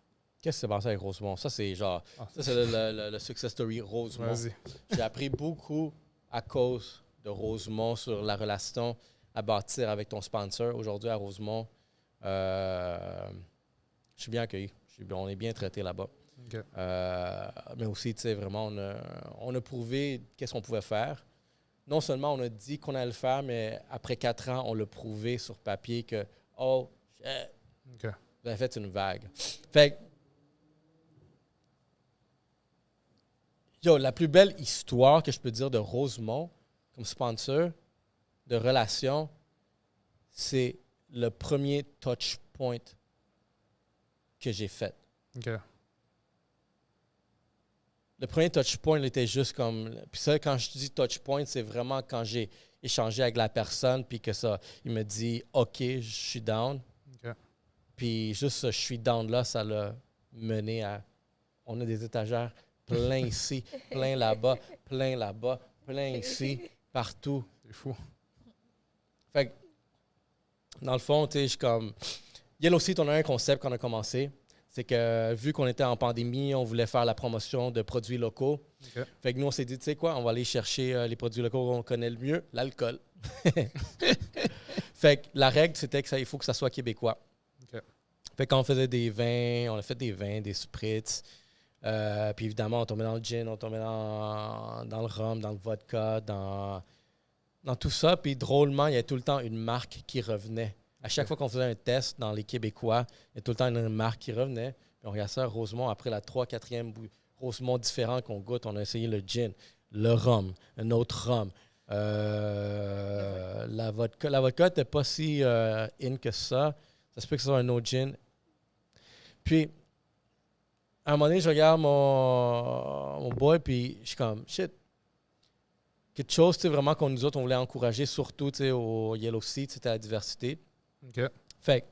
Qu'est-ce qui s'est passé avec Rosemont? Ça, c'est genre... Ça, c'est le success story Rosemont. Vas-y. J'ai appris beaucoup à cause de Rosemont sur la relation à bâtir avec ton sponsor. Aujourd'hui, à Rosemont, je suis bien accueilli. On est bien traité là-bas. Okay. Mais aussi, tu sais, vraiment, on a prouvé qu'est-ce qu'on pouvait faire. Non seulement on a dit qu'on allait le faire, mais après 4 ans, on l'a prouvé sur papier que, oh, shit, Okay. vous avez fait une vague. Fait que, yo, la plus belle histoire que je peux dire de Rosemont comme sponsor de relation, c'est le premier touch point que j'ai fait. Okay. Le premier touch point était juste comme... Puis ça, quand je dis touch point, c'est vraiment quand j'ai échangé avec la personne puis que ça, il me dit « OK, je suis down Okay. ». Puis juste ce « je suis down » là, ça l'a mené à... On a des étagères plein ici, plein là-bas, plein ici, partout. C'est fou. Fait que, dans le fond, tu sais, je suis comme... Yellow Seed, on a un concept qu'on a commencé. C'est que, vu qu'on était en pandémie, on voulait faire la promotion de produits locaux. Okay. Fait que nous, on s'est dit, tu sais quoi, on va aller chercher les produits locaux qu'on connaît le mieux, l'alcool. Fait que la règle, c'était qu'il faut que ça soit québécois. Okay. Fait qu'on faisait des vins, on a fait des vins, des spritz. Puis évidemment, on tombait dans le gin, on tombait dans le rhum, dans le vodka, dans tout ça. Puis drôlement, il y a tout le temps une marque qui revenait. À chaque fois qu'on faisait un test dans les Québécois, il y a tout le temps une marque qui revenait. Puis on regarde ça, Rosemont, après la 3e, 4e Rosemont différent qu'on goûte, on a essayé le gin. le rhum, un autre rhum. La vodka n'était pas si in que ça. Ça se peut que ce soit un autre gin. Puis, à un moment donné, je regarde mon boy, puis je suis comme, shit. Quelque chose, tu sais, vraiment qu'on nous autres, on voulait encourager, surtout, tu sais, au Yellow Sea, c'était la diversité. OK. Fait que,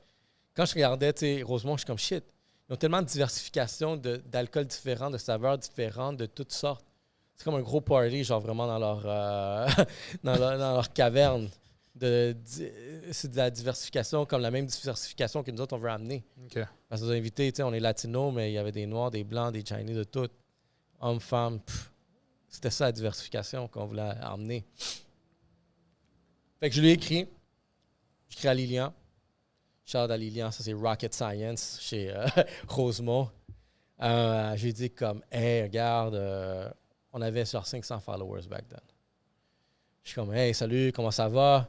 quand je regardais, tu sais, Rosemont, je suis comme, shit. Ils ont tellement de diversification d'alcools différents, de saveurs différentes, de toutes sortes. C'est comme un gros party, genre vraiment dans leur, dans leur caverne. C'est de la diversification, comme la même diversification que nous autres, on veut amener. OK. Parce que nos invités, tu sais, on est latinos, mais il y avait des noirs, des blancs, des Chinese, de tout. Hommes, femmes, c'était ça la diversification qu'on voulait amener. Fait que je lui ai écrit. J'écris à Lilian. Shout à Lilian, ça c'est Rocket Science chez Rosemont. Je lui ai dit comme, hey, regarde, on avait sur 500 followers back then. Je suis comme, hey, salut, comment ça va?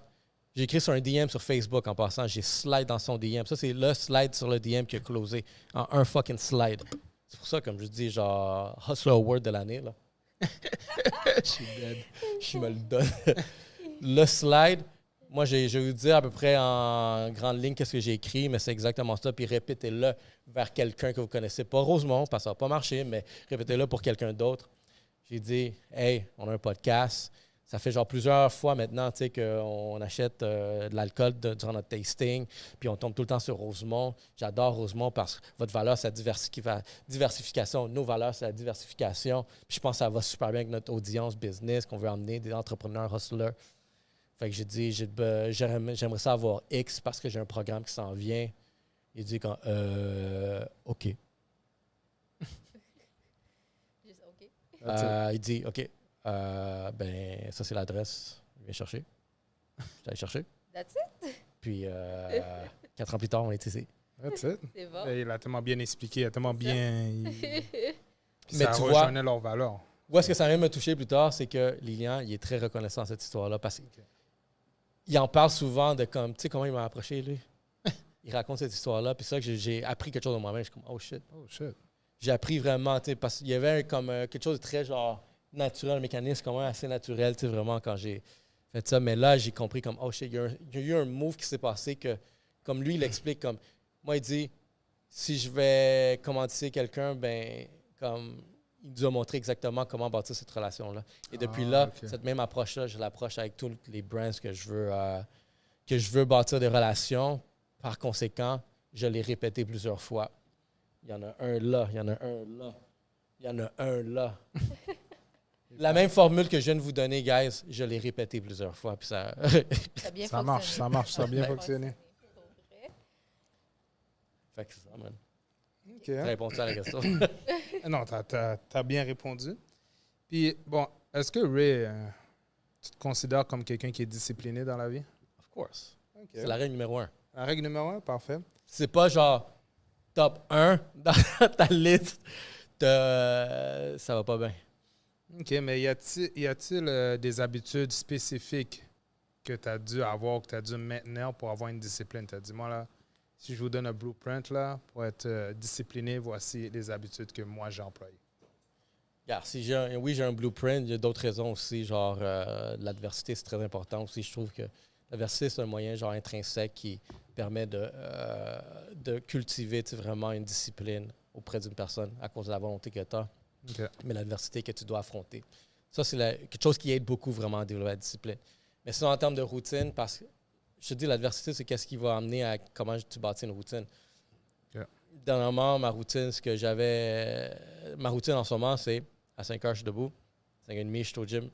J'ai écrit sur un DM sur Facebook en passant, j'ai slide dans son DM. Ça, c'est le slide sur le DM qui a closé en un fucking slide. C'est pour ça, comme je dis, genre, Hustler Award de l'année, là. Je suis dead. Je me le donne. Le slide, moi, je vais vous dire à peu près en grande ligne qu'est-ce que j'ai écrit, mais c'est exactement ça. Puis répétez-le vers quelqu'un que vous ne connaissez pas. Rosemont, parce que ça n'a pas marché, mais répétez-le pour quelqu'un d'autre. J'ai dit, hey, on a un podcast. Ça fait genre plusieurs fois maintenant, tu sais, qu'on achète de l'alcool durant notre tasting, puis on tombe tout le temps sur Rosemont. J'adore Rosemont parce que votre valeur, c'est la diversification. Nos valeurs, c'est la diversification. Puis je pense que ça va super bien avec notre audience business qu'on veut emmener, des entrepreneurs, hustlers. Fait que j'ai dit, j'aimerais ça avoir X parce que j'ai un programme qui s'en vient. Il dit, OK. Juste OK. Il dit, OK. Ben, ça, c'est l'adresse. Viens chercher. J'allais chercher. That's it? Puis, 4 ans plus tard, on est ici. That's it. C'est bon. Et il a tellement bien expliqué, il a tellement bien... Puis Mais ça tu rejoignait leurs valeurs. Où est-ce que ça vient me toucher plus tard, c'est que Lilian, il est très reconnaissant de cette histoire-là parce qu'il en parle souvent de comme, tu sais comment il m'a approché, lui? Il raconte cette histoire-là, puis c'est ça que j'ai appris quelque chose de moi-même. Je suis comme, oh shit. Oh shit. J'ai appris vraiment, tu sais, parce qu'il y avait comme quelque chose de très genre naturel, un mécanisme quand même assez naturel, tu sais, vraiment, quand j'ai fait ça. Mais là, j'ai compris comme, oh shit, il y a eu un move qui s'est passé que, comme lui, il explique, comme, moi, il dit, si je vais commanditer quelqu'un, ben, comme, il nous a montré exactement comment bâtir cette relation-là. Et depuis là, cette même approche-là, je l'approche avec tous les brands que je veux bâtir des relations. Par conséquent, je l'ai répété plusieurs fois. Il y en a un là, il y en a un là, il y en a un là. La même formule que je viens de vous donner, guys, je l'ai répété plusieurs fois. Puis ça Ça a bien Ça marche, ça marche, ça a bien fonctionné. fait que c'est ça, man. OK. Ça répond-tu à la question? Non, t'as bien répondu. Puis, bon, est-ce que Ray, tu te considères comme quelqu'un qui est discipliné dans la vie? Of course. OK. C'est la règle numéro 1. La règle numéro 1, parfait. C'est pas genre top 1 dans ta liste de ça va pas bien. OK, mais y a-t-il des habitudes spécifiques que tu as dû avoir, que tu as dû maintenir pour avoir une discipline? Tu as dit, moi, là, si je vous donne un blueprint, là, pour être discipliné, voici les habitudes que moi, j'ai employées. Yeah, oui, j'ai un blueprint. Il y a d'autres raisons aussi, genre l'adversité, c'est très important aussi. Je trouve que l'adversité, c'est un moyen genre intrinsèque qui permet de cultiver vraiment une discipline auprès d'une personne à cause de la volonté que tu as, mais l'adversité que tu dois affronter. Ça, c'est quelque chose qui aide beaucoup vraiment à développer la discipline. Mais sinon, en termes de routine, parce que je te dis, l'adversité, c'est qu'est-ce qui va amener à comment tu bâtis une routine. Dernièrement, ma routine en ce moment, c'est à 5 heures, je suis debout. 5h30, je suis au gym.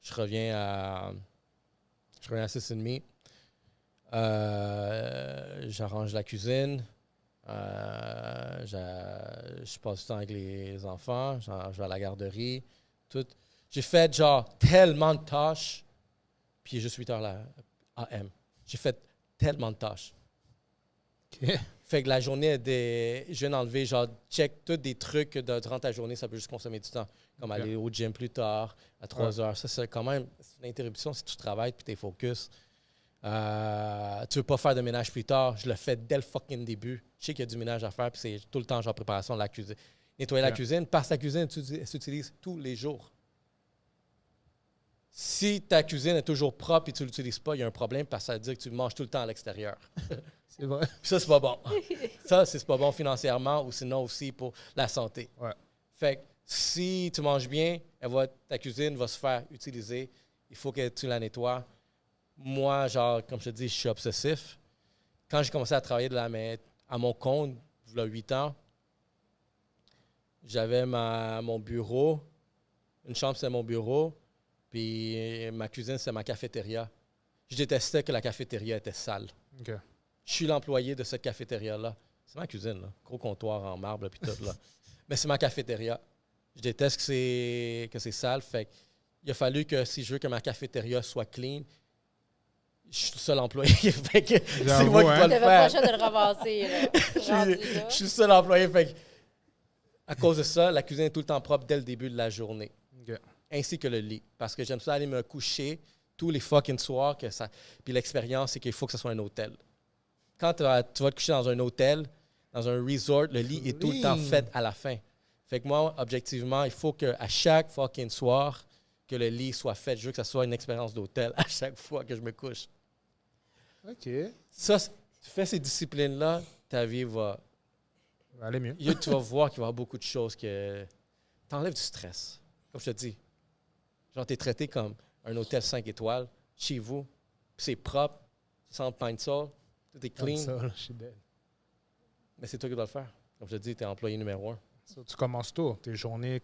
Je reviens à 6h30. J'arrange la cuisine. Je passe du temps avec les enfants. Je vais à la garderie. Tout. J'ai fait genre tellement de tâches. Puis il est juste 8 heures là, AM. J'ai fait tellement de tâches. OK. Fait que la journée, je viens d'enlever, genre, check tous des trucs durant ta journée, ça peut juste consommer du temps. Comme aller au gym plus tard, à 3 heures. Ça, c'est quand même une interruption si tu travailles puis tu es focus. Tu veux pas faire de ménage plus tard, je le fais dès le fucking début. Je sais qu'il y a du ménage à faire puis c'est tout le temps, genre, préparation de la cuisine. Nettoyer la cuisine, parce que la cuisine s'utilise tous les jours. Si ta cuisine est toujours propre et tu ne l'utilises pas, il y a un problème parce que ça veut dire que tu manges tout le temps à l'extérieur. C'est vrai. Ça, c'est pas bon. Ça, c'est pas bon financièrement ou sinon aussi pour la santé. Ouais. Fait que si tu manges bien, ta cuisine va se faire utiliser. Il faut que tu la nettoies. Moi, genre, comme je te dis, je suis obsessif. Quand j'ai commencé à travailler à mon compte, il y a 8 ans, j'avais mon bureau. Une chambre, c'est mon bureau. Puis ma cuisine, c'est ma cafétéria. Je détestais que la cafétéria était sale. OK. Je suis l'employé de cette cafétéria-là. C'est ma cuisine, là. Gros comptoir en marbre, puis tout, là. Mais c'est ma cafétéria. Je déteste que c'est sale. Fait il a fallu que si je veux que ma cafétéria soit clean, je suis le seul employé. Fait que c'est moi qui dois le faire. Tu n'avais pas le choix de le ramasser. Là. Je suis le seul employé. Fait que, à cause de ça, la cuisine est tout le temps propre dès le début de la journée. OK. Ainsi que le lit. Parce que j'aime ça aller me coucher tous les fucking soirs. Puis l'expérience, c'est qu'il faut que ce soit un hôtel. Quand tu vas te coucher dans un hôtel, dans un resort, le lit est tout le temps fait à la fin. Fait que moi, objectivement, il faut qu'à chaque fucking soir, que le lit soit fait. Je veux que ça soit une expérience d'hôtel à chaque fois que je me couche. OK. Ça, tu fais ces disciplines-là, ta vie va aller mieux. Tu vas voir qu'il va y avoir beaucoup de choses que t'enlèves du stress. Comme je te dis, genre, t'es traité comme un hôtel 5 étoiles chez vous, puis c'est propre, sans pain de sol, tout est clean. Ça, je suis dead. Mais c'est toi qui dois le faire. Comme je te dis, t'es employé numéro 1. So, tu commences tôt. Tes journées,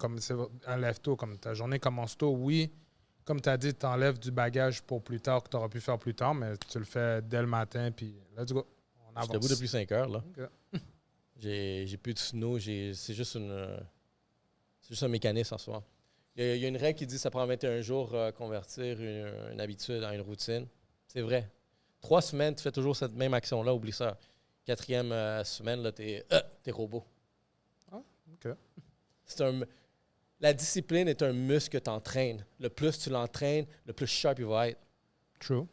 enlève tôt. Comme ta journée commence tôt, oui. Comme tu as dit, tu enlèves du bagage pour plus tard que tu auras pu faire plus tard, mais tu le fais dès le matin, puis let's go. On avance. Je suis debout depuis 5 heures, là. Okay. J'ai plus de snow. C'est juste un mécanisme en soi. Il y a une règle qui dit que ça prend 21 jours convertir une habitude en une routine. C'est vrai. 3 semaines, tu fais toujours cette même action-là, oublie ça. 4e semaine, là, t'es robot. Ah, OK. La discipline est un muscle que tu entraînes. Le plus tu l'entraînes, le plus sharp il va être. True.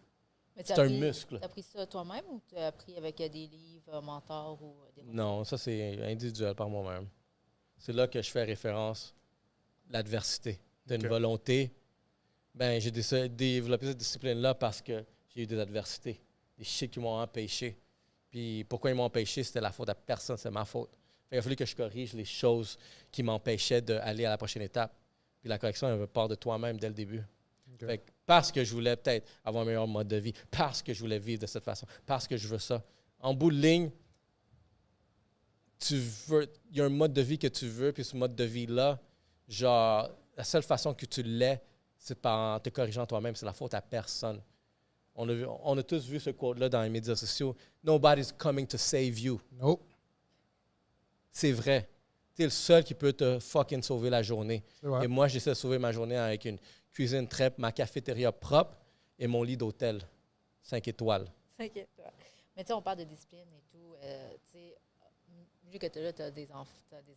C'est un muscle. Tu as appris ça toi-même ou tu as appris avec des livres, mentors ou des routines? Non, ça c'est individuel par moi-même. C'est là que je fais référence à l'adversité. Tu as une volonté. Ben, j'ai développé cette discipline-là parce que j'ai eu des adversités. Des shit qui m'ont empêché. Puis pourquoi ils m'ont empêché, c'était la faute à personne, c'est ma faute. Il a fallu que je corrige les choses qui m'empêchaient d'aller à la prochaine étape. Puis la correction, elle part de toi-même dès le début. Okay. Fait que parce que je voulais peut-être avoir un meilleur mode de vie, parce que je voulais vivre de cette façon, parce que je veux ça. En bout de ligne, il y a un mode de vie que tu veux, puis ce mode de vie-là, genre, la seule façon que tu l'aies, c'est en te corrigeant toi-même. C'est la faute à personne. On a tous vu ce quote-là dans les médias sociaux. « Nobody's coming to save you. » Nope. C'est vrai. Tu es le seul qui peut te fucking sauver la journée. Et moi, j'essaie de sauver ma journée avec une cuisine ma cafétéria propre et mon lit d'hôtel. 5 étoiles. 5 étoiles. Mais tu sais, on parle de discipline et tout. Tu sais, vu que tu as des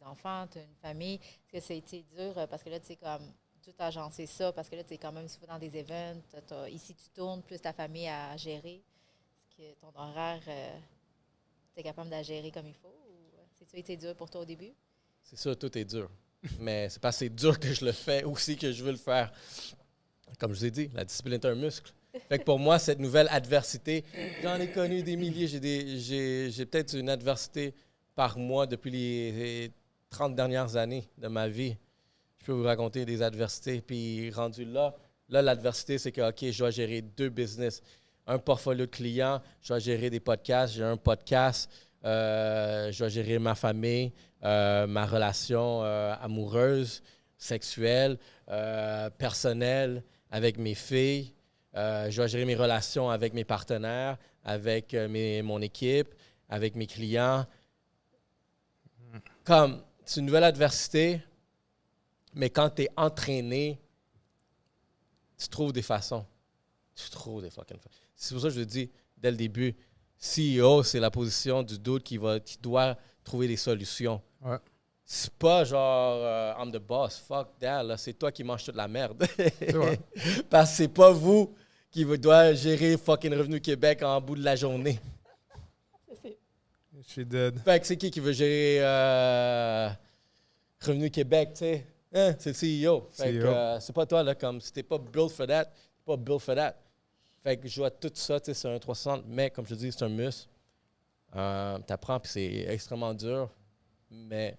enfants, tu as une famille, est-ce que c'était dur? Parce que là, tu sais, comme tout agencer ça, parce que là, tu es quand même souvent dans des événements. Ici, tu tournes, plus ta famille à gérer. Est-ce que ton horaire, tu es capable de la gérer comme il faut? Ça a été dur pour toi au début? C'est ça, tout est dur. Mais c'est parce que c'est dur que je le fais aussi que je veux le faire. Comme je vous ai dit, la discipline est un muscle. Fait que pour moi, cette nouvelle adversité, j'en ai connu des milliers. J'ai peut-être une adversité par mois depuis les 30 dernières années de ma vie. Je peux vous raconter des adversités. Puis rendu là, l'adversité, c'est que, OK, je dois gérer 2 business. Un portfolio de clients, je dois gérer des podcasts. J'ai un podcast. Je dois gérer ma famille, ma relation amoureuse, sexuelle, personnelle avec mes filles. Je dois gérer mes relations avec mes partenaires, avec mon équipe, avec mes clients. Comme, c'est une nouvelle adversité, mais quand tu es entraîné, tu trouves des façons. Tu trouves des fucking façons. C'est pour ça que je le dis dès le début. CEO, c'est la position du dude qui doit trouver des solutions. Ouais. C'est pas genre I'm the boss, fuck that, là. C'est toi qui manges toute la merde. C'est vrai. Parce que c'est pas vous qui doit gérer fucking Revenu Québec en bout de la journée. Je suis dead. Fait que c'est qui veut gérer Revenu Québec, tu sais? Hein, c'est le CEO. Fait que, CEO. c'est pas toi, là, comme si t'es pas built for that, t'es pas built for that. Fait que je vois tout ça, tu sais, c'est un 360, mais comme je te dis, c'est un muscle. T'apprends, puis c'est extrêmement dur, mais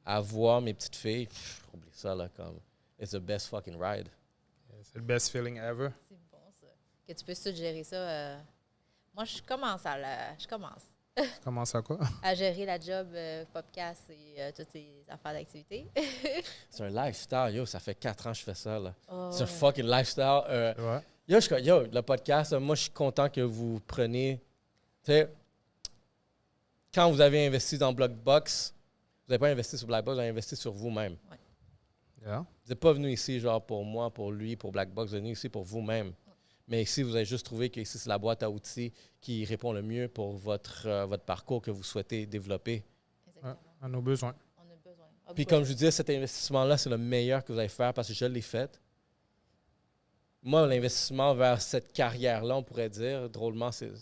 à voir mes petites filles, oublie ça, là, comme, it's the best fucking ride. C'est le best feeling ever. C'est bon, ça. Que tu peux suggérer ça. Moi, je commence Comment ça, quoi? à gérer la job, podcast et toutes ces affaires d'activité. C'est un lifestyle, yo, ça fait 4 ans que je fais ça, là. Oh, C'est un fucking lifestyle. Ouais. Yo, le podcast, moi, je suis content que vous preniez. Tu sais, quand vous avez investi dans Blockbox, vous n'avez pas investi sur Blackbox, vous avez investi sur vous-même. Yeah. Vous n'êtes pas venu ici, genre, pour moi, pour lui, pour Blackbox, vous êtes venu ici pour vous-même. Mais ici, vous avez juste trouvé que ici, c'est la boîte à outils qui répond le mieux pour votre parcours que vous souhaitez développer. exactement. À nos besoins. On a besoin. Puis comme je vous disais, cet investissement-là, c'est le meilleur que vous allez faire parce que je l'ai fait. Moi, l'investissement vers cette carrière-là, on pourrait dire, drôlement, c'est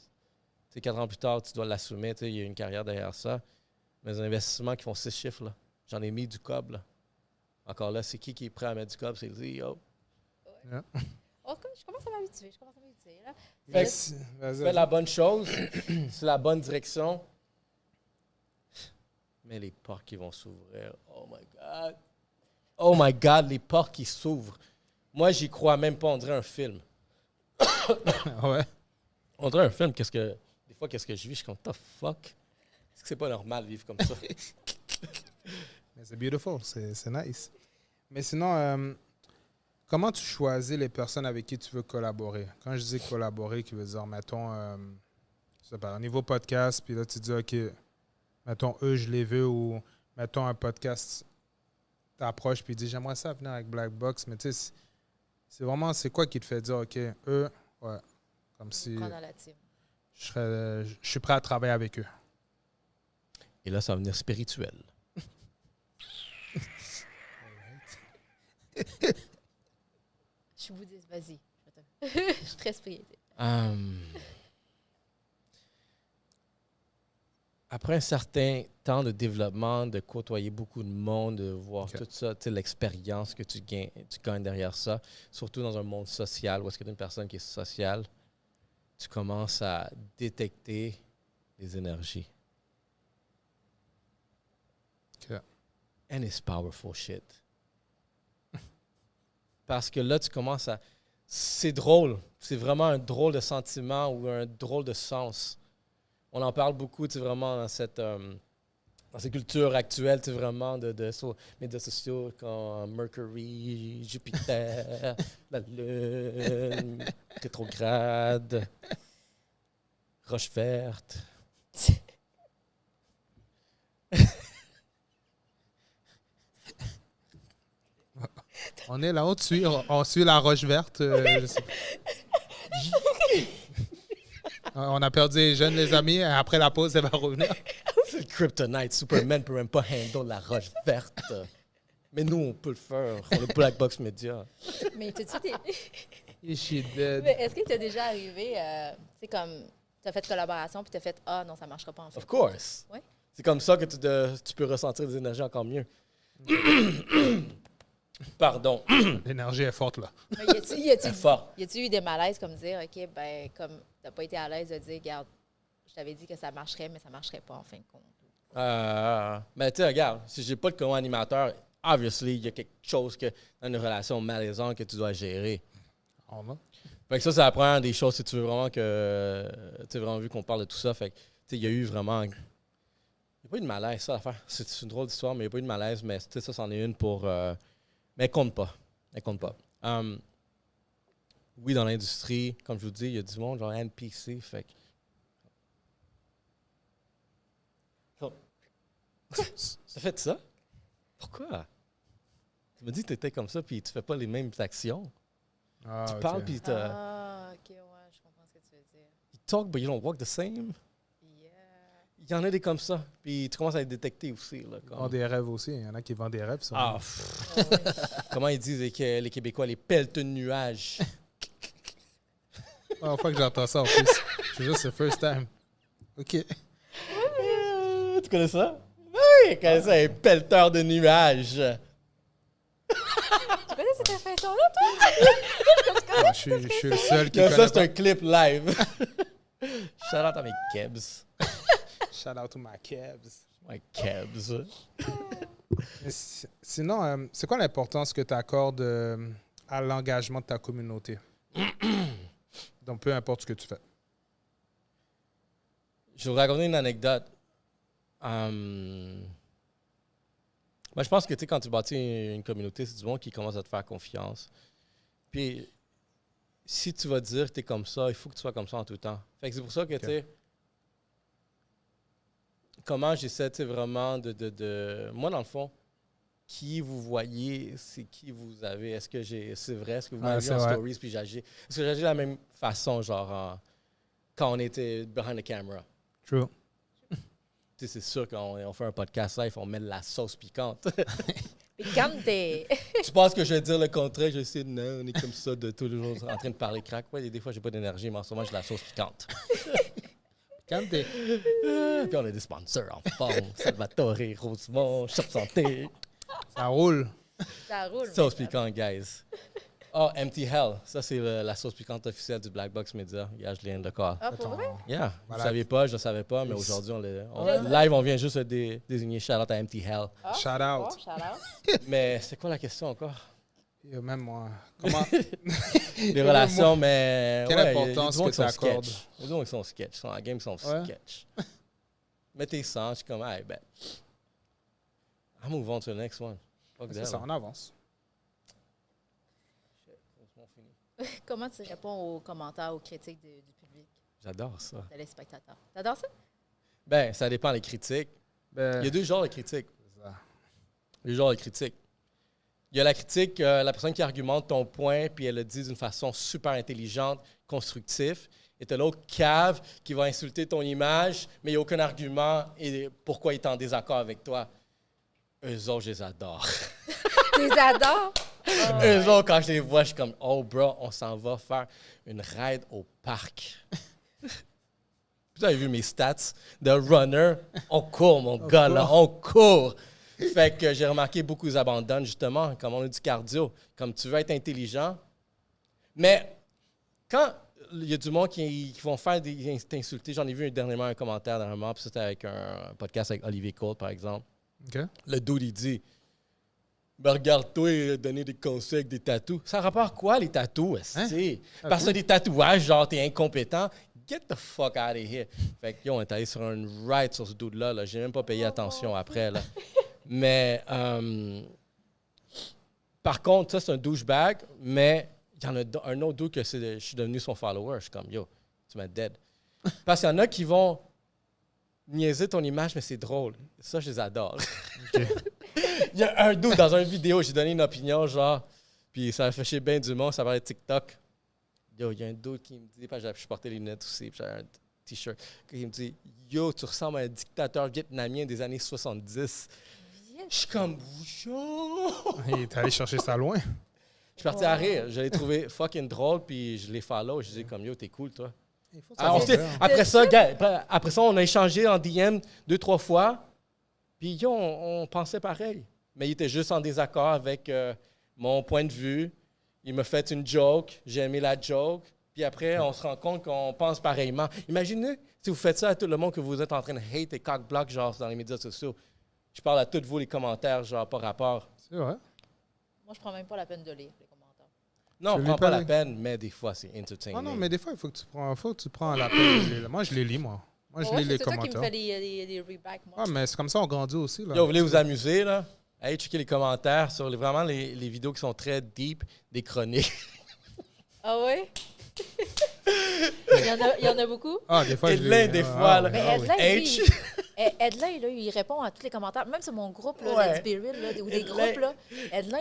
4 ans plus tard, tu dois l'assumer, il y a une carrière derrière ça. Mais des investissements qui font 6 chiffres, là. J'en ai mis du cob, là. Encore là, c'est qui est prêt à mettre du cob? C'est le CEO. Yeah. Je commence à m'habituer. Là. Fait que Vas-y. fais la bonne chose, c'est la bonne direction. Mais les portes qui vont s'ouvrir, oh my God. Oh my God, les portes qui s'ouvrent. Moi, j'y crois même pas, on dirait un film. Ouais. On dirait un film, des fois, qu'est-ce que je vis, je suis comme, the fuck? Est-ce que c'est pas normal de vivre comme ça? Mais c'est beautiful, c'est nice. Mais sinon, comment tu choisis les personnes avec qui tu veux collaborer? Quand je dis collaborer, qui veut dire, mettons, je sais pas, au niveau podcast, puis là, tu dis, OK, mettons, eux, je les veux, ou mettons, un podcast t'approche, puis dis, j'aimerais ça venir avec Blackbox, mais tu sais, c'est vraiment, c'est quoi qui te fait dire, OK, eux, ouais, comme si Prends dans la team. je suis prêt à travailler avec eux. Et là, ça va venir spirituel. Je suis bouddhiste, vas-y. Je suis très spirituelle. Après un certain temps de développement, de côtoyer beaucoup de monde, de voir OK. tout ça, tu sais, l'expérience que tu gagnes derrière ça, surtout dans un monde social où est-ce que tu es une personne qui est sociale, tu commences à détecter les énergies. OK. And it's powerful shit. Parce que là, tu commences à... C'est drôle. C'est vraiment un drôle de sentiment ou un drôle de sens. On en parle beaucoup, tu sais, vraiment dans cette culture actuelle, tu sais, vraiment de médias sociaux comme Mercury, Jupiter, la Lune, rétrograde, roche verte. On est là, on suit la roche verte. Je sais pas. On a perdu les jeunes, les amis. Après la pause, elle va revenir. C'est le kryptonite. Superman ne peut même pas handle la roche verte. Mais nous, on peut le faire. On est Black Box Media. Mais t'as-tu des... She dead. Mais est-ce que t'es déjà arrivé, c'est comme, t'as fait collaboration puis t'as fait, ah non, ça marchera pas en fait. Of course. Ouais. C'est comme ça que tu peux ressentir des énergies encore mieux. Pardon. L'énergie est forte, là. Mais y a-tu Fort. eu des malaises comme dire, OK, ben, comme t'as pas été à l'aise de dire, regarde, je t'avais dit que ça marcherait, mais ça marcherait pas en fin de compte. Mais tu sais, regarde, si j'ai pas de co-animateur, obviously, il y a quelque chose que dans une relation malaisante que tu dois gérer. On va. Fait que ça, c'est la première des choses si tu veux vraiment que. Tu as vraiment vu qu'on parle de tout ça. Fait que, tu sais, il y a eu vraiment. Il n'y a pas eu de malaise, ça, l'affaire. C'est une drôle d'histoire, mais il n'y a pas eu de malaise. Mais tu sais, ça, c'en est une pour. Mais elle compte pas. Elle compte pas. Oui, dans l'industrie, comme je vous dis, il y a du monde, genre NPC. Fait que. T'as fait ça? Pourquoi? Tu me dis que tu étais comme ça, puis tu fais pas les mêmes actions. Ah, Tu ok. parles, puis tu Ah, OK, ouais, je comprends ce que tu veux dire. talk, but you don't walk the same. Yeah. Il y en a des comme ça. Puis tu commences à les détecter aussi. Là, Ils vendent des rêves aussi. Il y en a qui vendent des rêves. Ça. Ah, Ah ouais. comment ils disent les Québécois, les pelleteux de nuages. La fois que j'entends ça en plus. Je veux juste, c'est first time. OK. Tu connais ça? Oui, je connais ça, les pelleteurs de nuages. connais cette expression-là, toi? Ah, je suis le seul qui Yo, connaît ça, c'est pas. un clip live. Shout out à mes Kebs. Shout out to my Cavs. My Kebs. Mais sinon, c'est quoi l'importance que tu accordes à l'engagement de ta communauté? Donc, peu importe ce que tu fais. Je vais vous raconter une anecdote. Moi, je pense que quand tu bâtis une communauté, c'est du monde qui commence à te faire confiance. Puis, si tu vas dire que tu es comme ça, il faut que tu sois comme ça en tout temps. Fait que c'est pour ça que, tu sais, comment j'essaie vraiment de. Moi, dans le fond, qui vous voyez, c'est qui vous avez. Est-ce que c'est vrai? Est-ce que vous m'avez vu en stories puis j'agis? Est-ce que j'agis de la même façon, genre, quand on était behind the camera? True. Tu sais, c'est sûr qu'on fait un podcast live, on met de la sauce piquante. Piquante. Tu penses que je vais dire le contraire? Je sais, non, on est comme ça de tous les jours en train de parler crack. Ouais, des fois, j'ai pas d'énergie, mais en ce moment, j'ai de la sauce piquante. Quand t'es... Puis on a des sponsors en forme. Salvatore, Rosemont, Shop Santé. Ça roule. Ça roule. Sauce piquante, guys. Oh, Empty Hell. Ça, c'est la sauce piquante officielle du Black Box Media. Yeah, je l'ai de corps. Ah, pour vrai? Yeah. Voilà. Vous ne saviez pas, je ne savais pas, mais aujourd'hui, live, on vient juste de désigner shout-out à Empty Hell. Ah, Shout out. bon, shout out. Mais c'est quoi la question encore? Et même moi. Comment... Les relations, mais. Quelle ouais, importance il y a que tu accordes? Les gens, ils sont sketch. Ils sont à la game, ils sont sketch. Mais t'es sans, je suis comme, hey, ben. I'll move on to the next one. Fuck C'est that, ça, là. on avance. Comment tu réponds aux commentaires, aux critiques du public, J'adore ça. des téléspectateurs? T'adores ça? Ben, ça dépend des critiques. Ben, Il y a deux genres de critiques. c'est ça. Deux genres de critiques. Il y a la critique, la personne qui argumente ton point, puis elle le dit d'une façon super intelligente, constructive. Et tu as l'autre cave qui va insulter ton image, mais il n'y a aucun argument et pourquoi il est en désaccord avec toi. Eux autres, je les adore. Tu les adores? Eux autres, quand je les vois, je suis comme, oh, bro, on s'en va faire une ride au parc. Vous avez vu mes stats de runner? On court, mon gars, là, on court. Fait que j'ai remarqué beaucoup abandonnent, justement, comme on a du cardio. Comme tu veux être intelligent. Mais quand il y a du monde qui vont faire t'insulter, j'en ai vu dernièrement un commentaire dernièrement, puis c'était avec un podcast avec Olivier Cole, par exemple. OK. Le dude, il dit, ben regarde-toi donner des conseils avec des tatous. Ça a rapport à quoi, les tatous? Esti? Parce que des tatouages, genre, t'es incompétent. Get the fuck out of here. Fait que, yo, on est allé sur un ride sur ce dude-là. Là. J'ai même pas payé attention après, là. Mais, par contre, ça, c'est un douchebag, mais il y en a un autre dude que je suis devenu son follower. Je suis comme, yo, tu m'as dead. Parce qu'il y en a qui vont niaiser ton image, mais c'est drôle. Ça, je les adore. OK. Il y a un dude dans une vidéo, j'ai donné une opinion, genre, puis ça a fait chier bien du monde, ça parlait de TikTok. Yo, il y a un dude qui me dit, je portais les lunettes aussi, puis j'avais un t-shirt, qui me dit, yo, tu ressembles à un dictateur vietnamien des années 70. Je suis comme, yo! Il est allé chercher ça loin. Je suis parti à rire. Je l'ai trouvé fucking drôle, puis je l'ai follow. Je dis comme, yo, t'es cool, toi. Il faut Alors, savoir. après ça, on a échangé en DM 2-3 fois. Puis, yo, on pensait pareil. Mais il était juste en désaccord avec mon point de vue. Il m'a fait une joke. J'ai aimé la joke. Puis après, on se rend compte qu'on pense pareillement. Imaginez si vous faites ça à tout le monde que vous êtes en train de hate et cock-block, genre, dans les médias sociaux. Je parle à tous vous, les commentaires, genre, par rapport. C'est vrai. Moi, je prends même pas la peine de lire les commentaires. Non, on Tu prend lis pas pas la les- peine, mais des fois, c'est entertaining. Ah non, mais des fois, il faut que tu prends la peine de les lire. Moi, je les lis, moi. Moi, je Ouais, lis les c'est toi qui commentaires. me fais les rebacks, moi. Ah, mais c'est comme ça, on grandit aussi. Là. Yo, vous voulez vous amuser, là? Allez checker les commentaires sur vraiment les vidéos qui sont très deep, des chroniques. Ah oui? Il y en a beaucoup? Ah, des fois, je Edlin, les des fois, là. Mais ah, Edlin, H. lui, Edlin, là, il répond à tous les commentaires. Même sur mon groupe, là, Ouais. Let's Be Real, là, ou des Edlin. groupes, là, Edlin,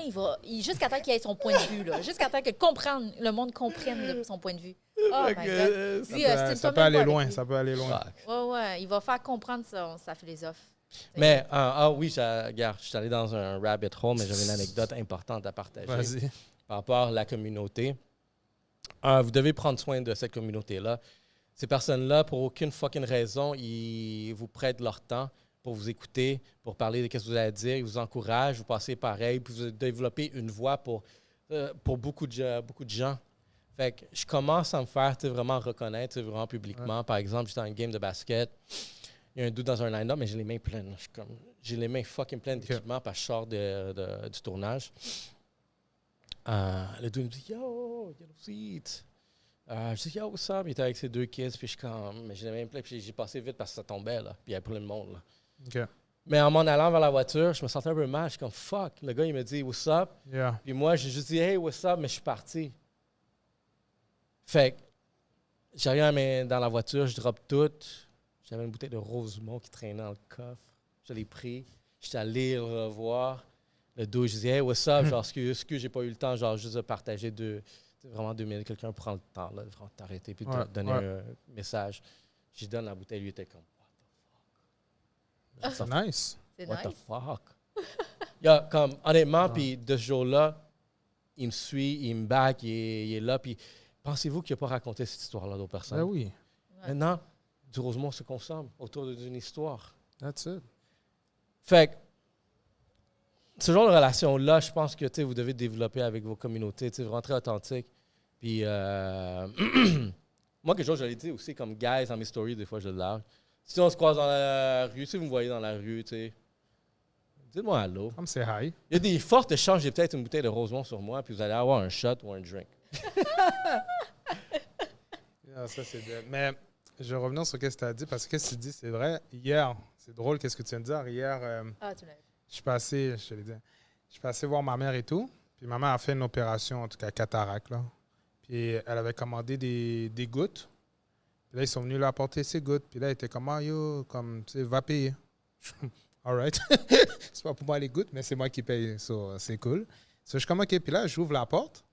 jusqu'à temps qu'il ait son point de vue, là, jusqu'à temps que le monde comprenne son point de vue. Oh my God. Lui, Ça peut aller loin, ça peut aller loin. Ouais, il va faire comprendre sa philosophe. Mais, oui, regarde, je suis allé dans un rabbit hole, mais j'avais une anecdote importante à partager Vas-y. par rapport à la communauté. Vous devez prendre soin de cette communauté-là. Ces personnes-là, pour aucune fucking raison, ils vous prêtent leur temps pour vous écouter, pour parler de ce que vous avez à dire. Ils vous encouragent, vous passez pareil, puis vous développez une voix pour pour beaucoup de gens. Fait que je commence à me faire vraiment reconnaître vraiment publiquement. Par exemple, j'étais dans une game de basket. Il y a un dude dans un line-up, mais j'ai les mains pleines. J'ai les mains fucking pleines d'équipement parce que je sors du tournage. Le dude me dit « Yo, Yellow Seat ». Je dis « Yo, what's up ?» Il était avec ses 2 kids, puis je suis comme... Mais j'ai les mains pleines, puis j'ai passé vite parce que ça tombait, là. Puis il y avait plein de monde, là. OK. Mais en m'en allant vers la voiture, je me sentais un peu mal. Je suis comme « Fuck ». Le gars, il me dit « What's up ?» Yeah. Puis moi, j'ai juste dit « Hey, what's up ?» Mais je suis parti. Fait que j'arrive dans la voiture, je drop tout. J'avais une bouteille de Rosemont qui traînait dans le coffre. Je l'ai pris. J'étais allé le revoir. Le dos, je disais, hey, what's up? Genre, est-ce que j'ai pas eu le temps, genre, juste de partager vraiment 2 minutes. Quelqu'un prend le temps, là, de vraiment t'arrêter puis de donner un message. Je lui donne la bouteille, lui était comme, what the fuck? C'est nice. C'est What nice. the fuck? Comme, honnêtement, puis de ce jour-là, il me suit, il me back, il est là. Puis pensez-vous qu'il n'a pas raconté cette histoire-là d'autres personnes? Ben oui. Ouais. Maintenant, du Rosemont se consomme autour d'une histoire. That's it. Fait que, ce genre de relation-là, je pense que vous devez développer avec vos communautés, vraiment très authentique. Puis, moi, quelque chose, je l'ai dit aussi, comme guys dans mes stories, des fois, je le largue. Si on se croise dans la rue, si vous me voyez dans la rue, dites-moi allô. Comme c'est high. Il y a des fortes chances, j'ai peut-être une bouteille de Rosemont sur moi, puis vous allez avoir un shot ou un drink. Yeah, ça, c'est bien. Mais je vais revenir sur ce que tu as dit, parce que ce que tu dis, c'est vrai. Hier, c'est drôle, qu'est-ce que tu viens de dire. Hier, Tu l'as je suis passé, je te l'ai dit, je suis passé voir ma mère et tout. Puis ma mère a fait une opération, en tout cas cataracte, là. Puis elle avait commandé des gouttes. Puis là, ils sont venus lui apporter ses gouttes. Puis là, elle était comme, ah yo, comme, tu sais, va payer. All right. C'est pas pour moi les gouttes, mais c'est moi qui paye. So, c'est cool. So, je suis comme, OK. Puis là, j'ouvre la porte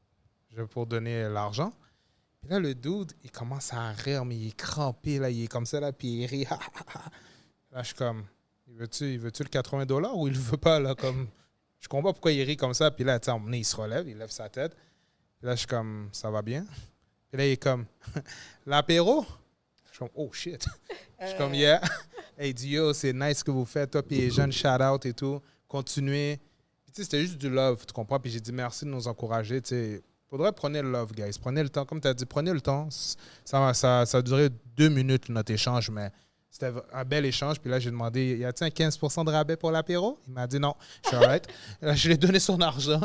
pour donner l'argent. Puis là, le dude, il commence à rire, mais il est crampé, là. Il est comme ça, là, puis il rit. Là, je suis comme, il veut-tu le $80 ou il le veut pas, là, comme... Je comprends pas pourquoi il rit comme ça. Puis là, tu sais, il se relève, il lève sa tête. Puis là, je suis comme, ça va bien? Puis là, il est comme, l'apéro? Je suis comme, oh shit. Je suis comme, yeah. Et il dit, yo, c'est nice ce que vous faites, toi, puis les jeunes, shout out et tout. Continuez. Puis tu sais, c'était juste du love, tu comprends? Puis j'ai dit, merci de nous encourager, tu sais. Faudrait prenez le love, guys. Prenez le temps. Comme tu as dit, prenez le temps. Ça a duré 2 minutes, notre échange, mais c'était un bel échange. Puis là, j'ai demandé, y a-t-il un 15% de rabais pour l'apéro? Il m'a dit non. Je suis alright. Là, je lui ai donné son argent.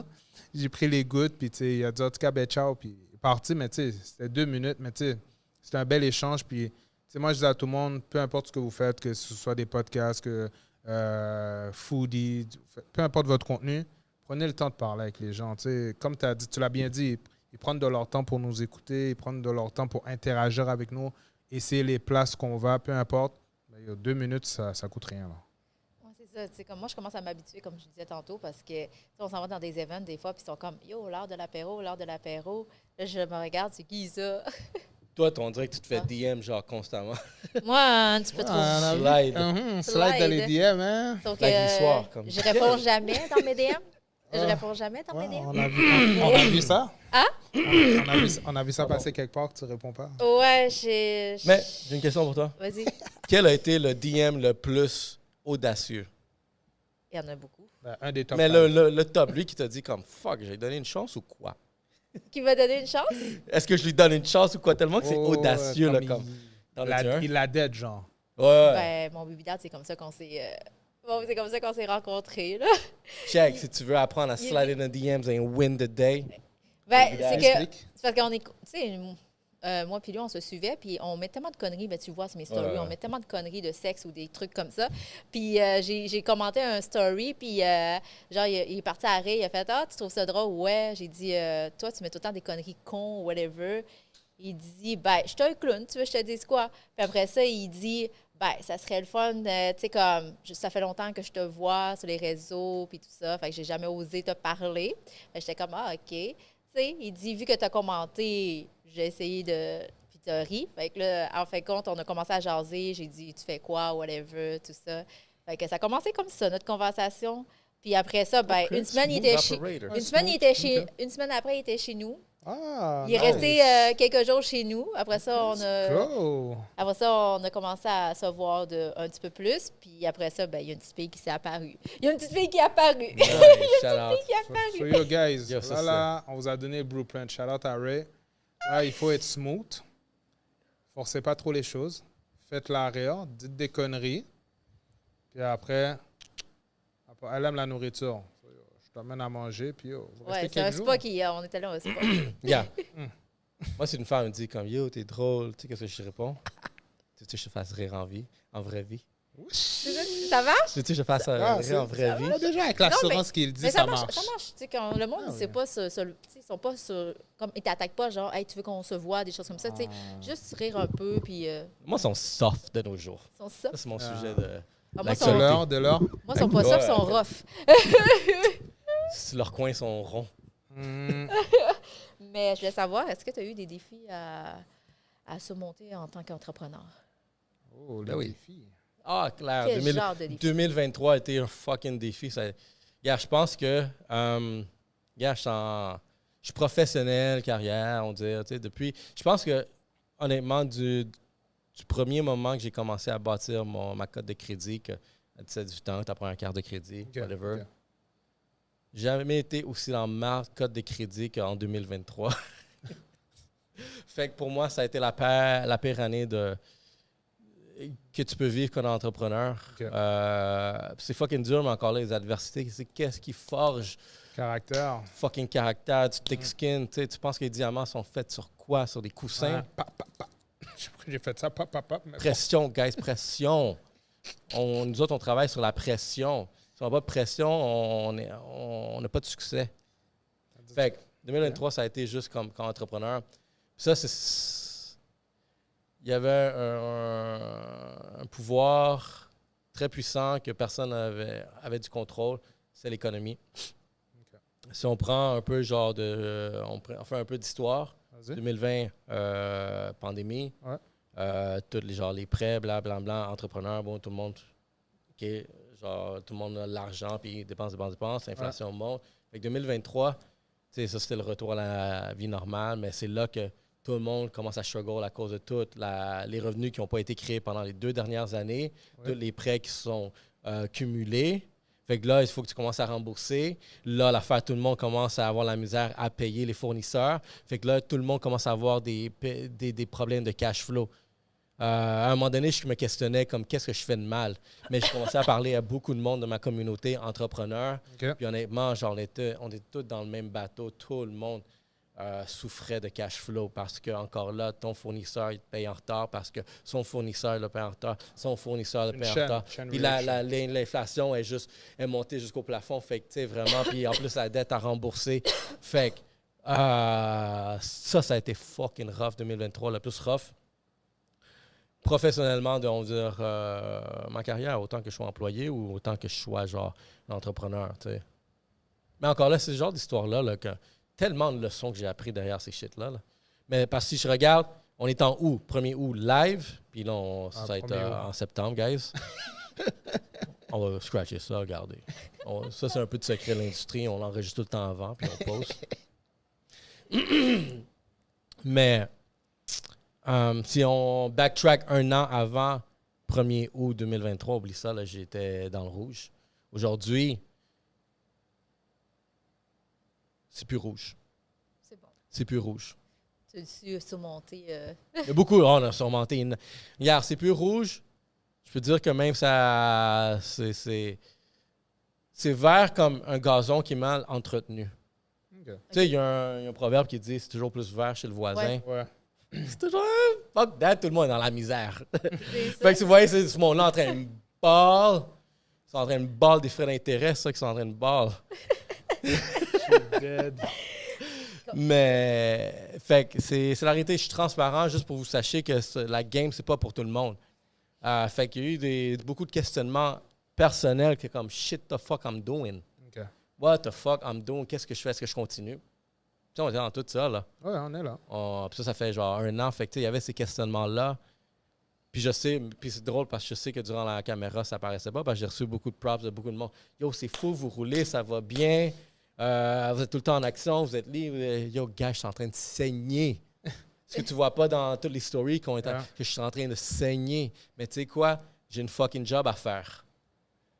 J'ai pris les gouttes. Puis, tu sais, il a dit, en tout cas, ben, ciao. Puis, il est parti. Mais, tu sais, c'était 2 minutes. Mais, tu sais, c'était un bel échange. Puis, tu sais, moi, je dis à tout le monde, peu importe ce que vous faites, que ce soit des podcasts, que foodie, peu importe votre contenu, prenez le temps de parler avec les gens. Tu sais, comme tu l'as bien dit, ils prennent de leur temps pour nous écouter, ils prennent de leur temps pour interagir avec nous, essayer les places qu'on va, peu importe. Mais, 2 minutes, ça ne coûte rien. Là. Ouais, c'est ça. Tu sais, comme moi, je commence à m'habituer, comme je disais tantôt, parce que tu sais, on s'en va dans des événements des fois, puis ils sont comme, yo, l'heure de l'apéro, l'heure de l'apéro. Là, je me regarde, c'est qui ça? Toi, on dirait que tu te fais DM genre constamment. Moi, un petit peu trop. Slide. Slide dans les DM, hein? Sauf Like que l'histoire, comme. je réponds jamais dans mes DM. Je réponds jamais dans mes Ouais, DM. on a vu ça. Hein? On a vu ça passer quelque part, tu réponds pas. Ouais, Mais j'ai une question pour toi. Vas-y. Quel a été le DM le plus audacieux? Il y en a beaucoup. Un des top Mais 5. le top, lui qui t'a dit comme fuck, j'ai donné une chance ou quoi? Qui m'a donné une chance? Est-ce que je lui donne une chance ou quoi? Tellement que c'est audacieux, là, comme. Il l'a dead, genre. Ouais. Ben, mon baby dad, c'est comme ça qu'on s'est... c'est comme ça qu'on s'est rencontrés, là. Check, si tu veux apprendre à slide in the DMs and win the day. Ben, c'est que... Explique. C'est parce qu'on est... Tu sais, moi puis lui, on se suivait, puis on met tellement de conneries. Ben, tu vois, c'est mes stories. Ouais. On met tellement de conneries de sexe ou des trucs comme ça. Puis j'ai commenté un story, puis genre, il est parti à rire. Il a fait « Ah, tu trouves ça drôle? » Ouais. J'ai dit « Toi, tu mets tout le temps des conneries cons, whatever. » Il dit « Ben, je suis un clown. Tu veux que je te dise quoi? » Puis après ça, il dit « Ben, ça serait le fun. Tu sais, comme, ça fait longtemps que je te vois sur les réseaux, puis tout ça. Fait que j'ai jamais osé te parler. » J'étais comme « Ah, OK. » Tu sais, il dit « Vu que tu as commenté, j'ai essayé de... » Puis tu as ri. Fait que là, en fin de compte, on a commencé à jaser. J'ai dit « Tu fais quoi? » Whatever, tout ça. Fait que ça a commencé comme ça, notre conversation. Puis après ça, ben, Ok, une semaine, il smooth était chez... operator. Une semaine après, il était chez nous. Ah, Il est nice. resté quelques jours chez nous. Après ça, Go! on a commencé à se voir un petit peu plus. Puis après ça, ben, il y a une petite fille qui s'est apparue. Il y a une petite fille qui est apparue. Ouais, shout out. qui est apparue. So, yo, guys, Yo, ça, voilà, on vous a donné le blueprint. Shout out à Ray. Là, il faut être smooth. Forcez pas trop les choses. Faites l'arrière. Dites des conneries. Puis après, elle aime la nourriture. So, yo, je t'amène à manger. Puis yo, vous restez Ouais, c'est un quelques jours. spa qui. On était là, un spa. Yeah. Moi, si une femme me dit comme yo, t'es drôle, tu sais qu'est-ce que je réponds? Tu sais que je te fasse rire en vraie vie. Ça marche? Tu sais que je te fasse Ah, rire en vraie vie. Ah, déjà, avec l'assurance qu'il dit, Mais ça ça marche. marche. Tu sais, quand le monde, Ah, c'est oui. pas ils sont pas comme ils t'attaquent pas, genre, hey, tu veux qu'on se voit, des choses comme ça. Tu sais, juste rire un peu, puis Moi, ils sont soft de nos jours. ils sont ça. Ça, c'est mon Ah. sujet de. Ah, moi, De l'actualité. l'heure, de l'heure. Moi, ils sont pas ça, ils sont rough. Si leurs coins sont ronds. Hmm. Mais je voulais savoir, est-ce que tu as eu des défis à surmonter en tant qu'entrepreneur? Oh, le Ben oui. défi. Ah, clair. Quel genre de défi? 2023 a été un fucking défi. Je pense que. Je suis professionnel, carrière, on dirait. Tu sais, depuis. Je pense que, honnêtement, du premier moment que j'ai commencé à bâtir ma cote de crédit, que à 17-18 ans, tu apprends un carte de crédit, Ok, whatever. ok. J'ai jamais été aussi dans ma cote de crédit qu'en 2023. Fait que pour moi, ça a été la pire année que tu peux vivre comme entrepreneur. Ok. C'est fucking dur, mais encore là, les adversités, c'est qu'est-ce qui forge Caractère. fucking caractère, du thick skin. Tu penses que les diamants sont faits sur quoi? Sur des coussins? Ouais, pa. Je sais pas pourquoi j'ai fait ça, pa. Mais Pression, guys, pression. Nous autres, on travaille sur la pression. Si on n'a pas de pression, on n'a pas de succès. Fait que 2023, ça a été juste comme entrepreneur. Ça, il y avait un pouvoir très puissant que personne avait du contrôle, c'est l'économie. Si on prend un peu on fait un peu d'histoire, Vas-y. 2020, pandémie, Ouais. tous les prêts, blablabla, entrepreneurs, bon, tout le monde, OK, tout le monde a l'argent, puis dépense, l'inflation monte. Fait que 2023, tu sais, ça, c'était le retour à la vie normale, mais c'est là que tout le monde commence à struggle à cause de les revenus qui n'ont pas été créés pendant les 2 dernières années, tous les prêts qui sont cumulés. Fait que là, il faut que tu commences à rembourser. Là, tout le monde commence à avoir la misère à payer les fournisseurs. Fait que là, tout le monde commence à avoir des problèmes de cash flow. À un moment donné, je me questionnais comme qu'est-ce que je fais de mal. Mais je commençais à parler à beaucoup de monde de ma communauté, entrepreneurs. OK. Puis honnêtement, on était tous dans le même bateau. Tout le monde souffrait de cash flow parce que, encore là, ton fournisseur, il te paye en retard parce que son fournisseur le paye en retard, son fournisseur le Une paye en chaîne, retard. chaîne Puis reaction. l'inflation est montée jusqu'au plafond. Fait que, tu sais, vraiment, puis en plus, la dette à rembourser. Fait que ça a été fucking rough 2023, le plus rough. Professionnellement, on va dire, ma carrière, autant que je sois employé ou autant que je sois, genre, entrepreneur, tu sais. Mais encore là, c'est ce genre d'histoire-là, là, que tellement de leçons que j'ai appris derrière ces shit-là. Là. Mais parce que si je regarde, on est en août, 1er août live, puis là, ça va être 1er août. en septembre, guys. On va scratcher ça, regardez. Ça, c'est un peu de secret de l'industrie. On l'enregistre tout le temps avant, puis on poste. Mais si on backtrack 1 an avant 1er août 2023, oublie ça, là, j'étais dans le rouge. Aujourd'hui, c'est plus rouge. C'est bon. C'est plus rouge. Tu as su surmonter. Il y a beaucoup, on a surmonté. Regarde, c'est plus rouge. Je peux dire que même ça, c'est vert comme un gazon qui est mal entretenu. OK. Tu sais, il y a un proverbe qui dit c'est toujours plus vert chez le voisin. Ouais. C'est toujours fuck that, tout le monde est dans la misère. C'est ça. Fait que tu vois, c'est ce monde-là en train de balle. Ils sont en train de balle des frais d'intérêt, c'est ça qu'ils sont en train de balle. Dead. Mais, fait que c'est la réalité. Je suis transparent juste pour que vous sachiez que la game, c'est pas pour tout le monde. Fait qu'il y a eu beaucoup de questionnements personnels qui comme shit the fuck I'm doing. OK. What the fuck I'm doing? Qu'est-ce que je fais? Est-ce que je continue? Tu sais, on était dans tout ça, là. Ouais, on est là. Puis ça fait genre 1 an. Fait que, tu sais, il y avait ces questionnements-là. Puis je sais, puis c'est drôle parce que je sais que durant la caméra, ça paraissait pas parce que j'ai reçu beaucoup de props de beaucoup de monde. Yo, c'est fou, vous roulez, ça va bien. Vous êtes tout le temps en action, vous êtes libre. Yo, gars, je suis en train de saigner. Ce que tu vois pas dans toutes les stories que je suis en train de saigner. Mais tu sais quoi? J'ai une fucking job à faire.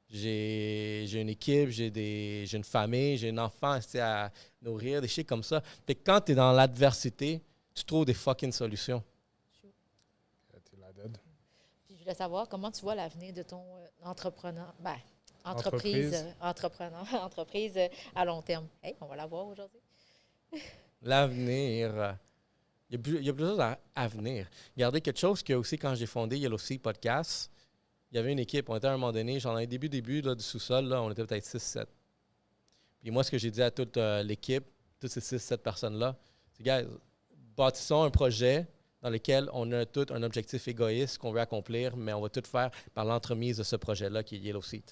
J'ai une équipe, j'ai une famille, j'ai un enfant à nourrir, des shit comme ça. Fait que quand tu es dans l'adversité, tu trouves des fucking solutions. Puis je voulais savoir comment tu vois l'avenir de ton entreprise à long terme. Hey, on va la voir aujourd'hui. L'avenir. Il y a plusieurs à venir. Regardez quelque chose que aussi, quand j'ai fondé Yellow Sea Podcast, il y avait une équipe. On était à un moment donné, j'en ai début là, du sous-sol, là, on était peut-être 6-7. Puis moi, ce que j'ai dit à toute l'équipe, toutes ces 6-7 personnes-là, c'est, gars, bâtissons un projet dans lequel on a tout un objectif égoïste qu'on veut accomplir, mais on va tout faire par l'entremise de ce projet-là qui est Yellow Sea.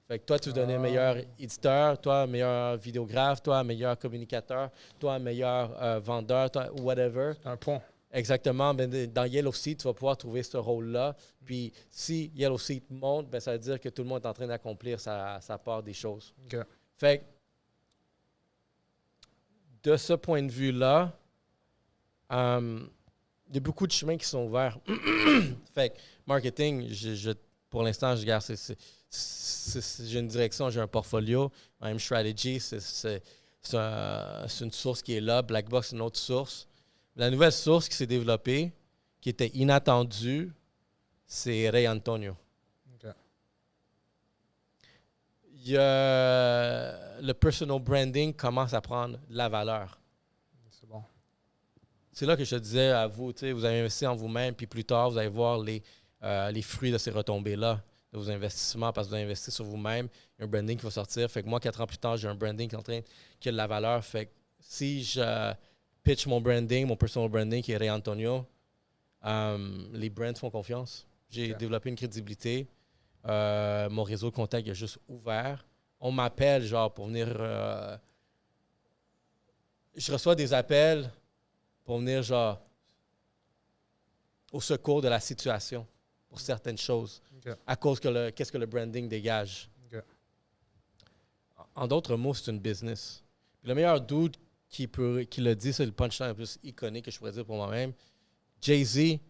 Fait que toi, tu donnais meilleur éditeur, toi, meilleur vidéographe, toi, meilleur communicateur, toi, meilleur vendeur, toi, whatever. Un pont. Exactement. Ben, dans Yellow Sea, tu vas pouvoir trouver ce rôle-là. Puis si Yellow Sea monte, ben, ça veut dire que tout le monde est en train d'accomplir sa part des choses. Okay. Fait que, de ce point de vue-là, il y a beaucoup de chemins qui sont ouverts. Fait que marketing, pour l'instant, je regarde, j'ai une direction, j'ai un portfolio. Même strategy, c'est une source qui est là. Blackbox, c'est une autre source. La nouvelle source qui s'est développée, qui était inattendue, c'est Ray Antonio. Okay. Le personal branding commence à prendre de la valeur. C'est bon. C'est là que je te disais à vous, vous avez investi en vous-même, puis plus tard, vous allez voir les fruits de ces retombées-là, de vos investissements, parce que vous avez investi sur vous-même. Il y a un branding qui va sortir. Fait que moi, 4 ans plus tard, j'ai un branding qui a de la valeur. Fait que si je pitch mon branding, mon personal branding, qui est Ray Antonio, les brands font confiance. J'ai développé une crédibilité. Mon réseau de contacts est juste ouvert. On m'appelle, genre, pour venir... je reçois des appels pour venir, genre, au secours de la situation pour certaines choses, à cause que qu'est-ce que le branding dégage. Okay. En d'autres mots, c'est une business. Puis le meilleur dude qui le dit, c'est le punchline le plus iconique que je pourrais dire pour moi-même. Jay-Z,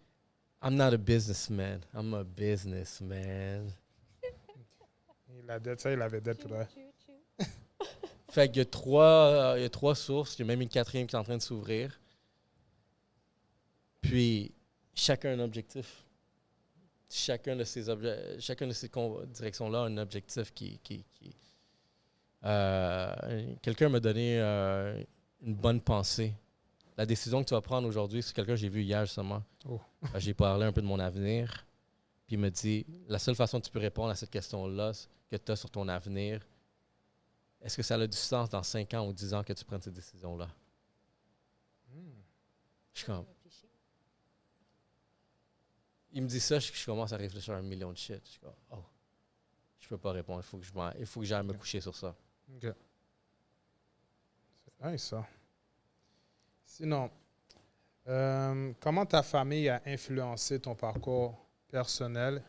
I'm not a businessman, I'm a businessman. Il avait dette pour vrai. Fait qu'il y a 3 sources, il y a même une 4e qui est en train de s'ouvrir. Puis, chacun a un objectif. Chacun de ces directions-là a un objectif quelqu'un m'a donné une bonne pensée. La décision que tu vas prendre aujourd'hui, c'est quelqu'un que j'ai vu hier justement. Oh. J'ai parlé un peu de mon avenir. Puis il me dit, la seule façon que tu peux répondre à cette question-là que tu as sur ton avenir, est-ce que ça a du sens dans 5 ans ou 10 ans que tu prennes cette décision-là? Je suis comme... Il me dit ça, je commence à réfléchir à 1 million de shit. Je suis comme, oh, je peux pas répondre. Il faut que j'aille me coucher sur ça. OK. C'est nice, ça. Sinon, comment ta famille a influencé ton parcours personnel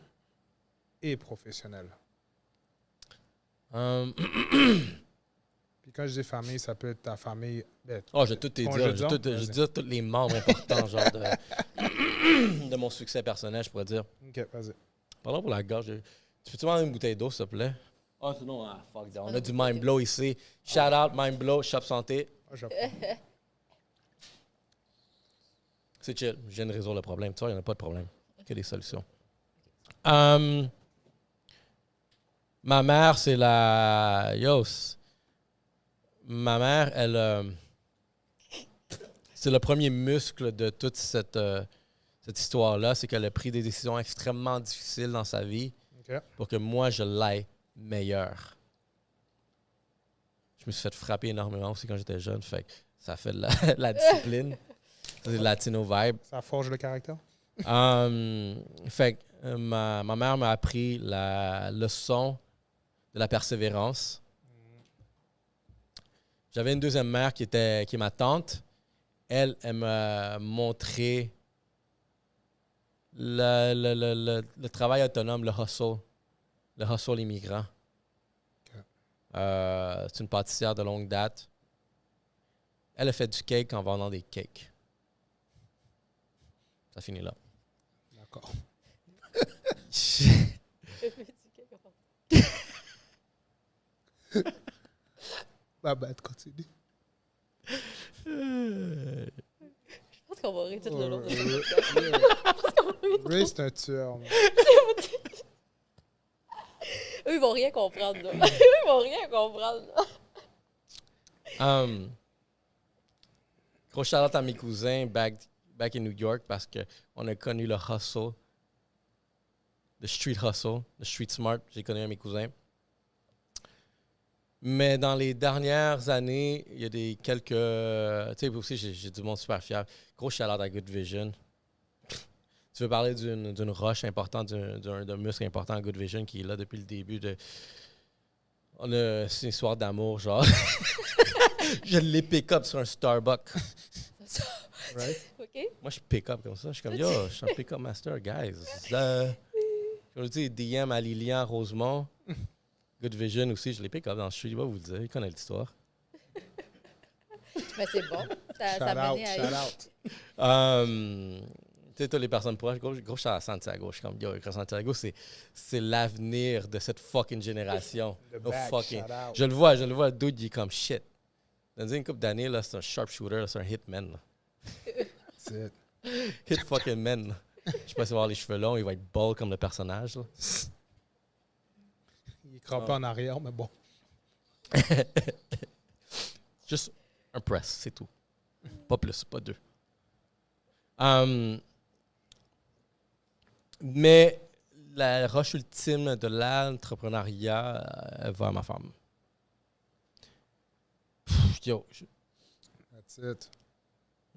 et professionnel? Puis quand je dis famille, ça peut être ta famille. Je vais tout te dire. Je vais dire tous les membres importants genre de mon succès personnel, je pourrais dire. OK, vas-y. Pardon pour la gorge. Tu peux-tu m'en une bouteille d'eau, s'il te plaît? Sinon, fuck that. On a du Mind Blow ici. Shout out, Mind Blow, Shop Santé. C'est chill. Je viens de résoudre le problème. Tu vois, il n'y en a pas de problème. Que des solutions. Ma mère, c'est la... Ma mère, elle... c'est le premier muscle de toute cette histoire-là. C'est qu'elle a pris des décisions extrêmement difficiles dans sa vie pour que moi, je l'aille meilleur. Je me suis fait frapper énormément aussi quand j'étais jeune. Fait que ça fait de la discipline. C'est le latino vibe. Ça forge le caractère? Fait que ma mère m'a appris la leçon de la persévérance. J'avais une deuxième mère qui est ma tante. Elle m'a montré le travail autonome, le hustle immigrant. C'est une pâtissière de longue date. Elle a fait du cake en vendant des cakes. Ça finit là. D'accord. Ma bad, continue. Je pense qu'on va rire tout le long. Ray, c'est un tueur. Man. Eux, ils vont rien comprendre, là. Eux, ils vont rien comprendre, là. Gros shout-out à mes cousins back in New York parce qu'on a connu le hustle, le street hustle, le street smart. J'ai connu un de mes cousins. Mais dans les dernières années, il y a quelques... Tu sais, aussi, j'ai du monde super fier. Gros shout-out à Good Vision. Tu veux parler d'une roche importante, d'un muscle important à Good Vision qui est là depuis le début de... C'est une histoire d'amour, genre. Je l'ai pick-up sur un Starbucks. Right? OK? Moi, je pick-up comme ça. Je suis comme, yo, je suis un pick-up master, guys. Je vous dis, DM à Lilian Rosemont. Good Vision aussi, je l'ai pick-up dans le street. Il va vous le dire, il connaît l'histoire. Mais c'est bon. Ça menait à... Tu sais, toutes les personnes proches, gros, je suis à Santiago. Je suis comme, yo, Santiago, c'est l'avenir de cette fucking génération. No fucking. Je le vois, le dude, il est comme shit. Dans une couple d'années, là, c'est un sharpshooter, c'est un hitman. That's it. Hit fucking man. Je sais pas s'il va avoir les cheveux longs, il va être bald comme le personnage. Là. Il est crampé en arrière, mais bon. Juste un press, c'est tout. Pas plus, pas deux. Mais la roche ultime de l'entrepreneuriat, elle va à ma femme. Yo, That's it.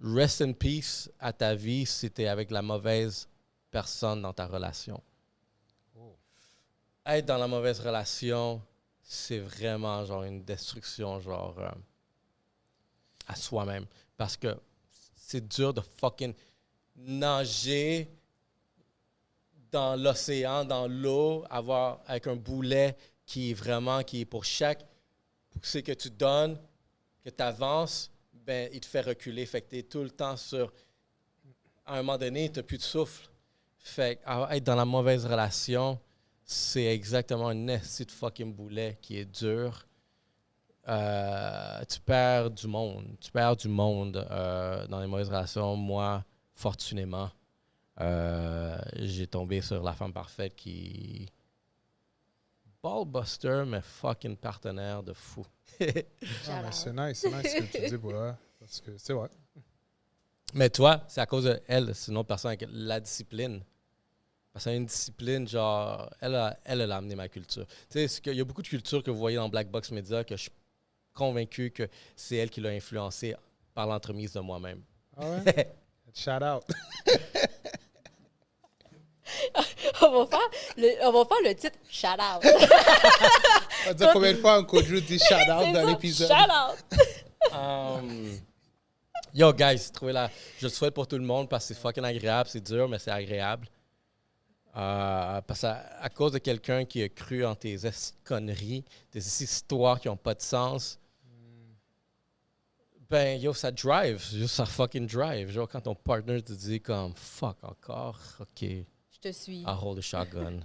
rest in peace à ta vie si t'es avec la mauvaise personne dans ta relation. Oh. Être dans la mauvaise relation, c'est vraiment genre une destruction genre à soi-même. Parce que c'est dur de fucking nager dans l'océan, dans l'eau, avec un boulet qui est pour chaque poussée que tu donnes, que tu avances, ben, il te fait reculer. Fait que tu es tout le temps sur... À un moment donné, tu n'as plus de souffle. Fait que être dans la mauvaise relation, c'est exactement un esti de fucking boulet qui est dur. Tu perds du monde. Tu perds du monde dans les mauvaises relations. Moi, fortunément, j'ai tombé sur la femme parfaite qui... Ballbuster, mais fucking partenaire de fou. Ah, mais c'est nice ce que tu dis, ouais. Parce que c'est vrai. Mais toi, c'est à cause d'elle, c'est une autre personne avec la discipline. Parce qu'elle a une discipline, genre, elle a amené ma culture. Tu sais, il y a beaucoup de cultures que vous voyez dans Black Box Media que je suis convaincu que c'est elle qui l'a influencé par l'entremise de moi-même. Ah ouais? Shout out. On va faire le titre « Shout out ». On va dire combien de fois un coach dit shout out dans l'épisode. Shout out. Yo, guys, je le souhaite pour tout le monde parce que c'est fucking agréable. C'est dur, mais c'est agréable. Parce qu'à cause de quelqu'un qui a cru en tes conneries, des histoires qui n'ont pas de sens, ben, yo, ça drive. Ça fucking drive. Genre, quand ton partner te dit comme, fuck, encore, OK. Je te suis. I hold a shotgun.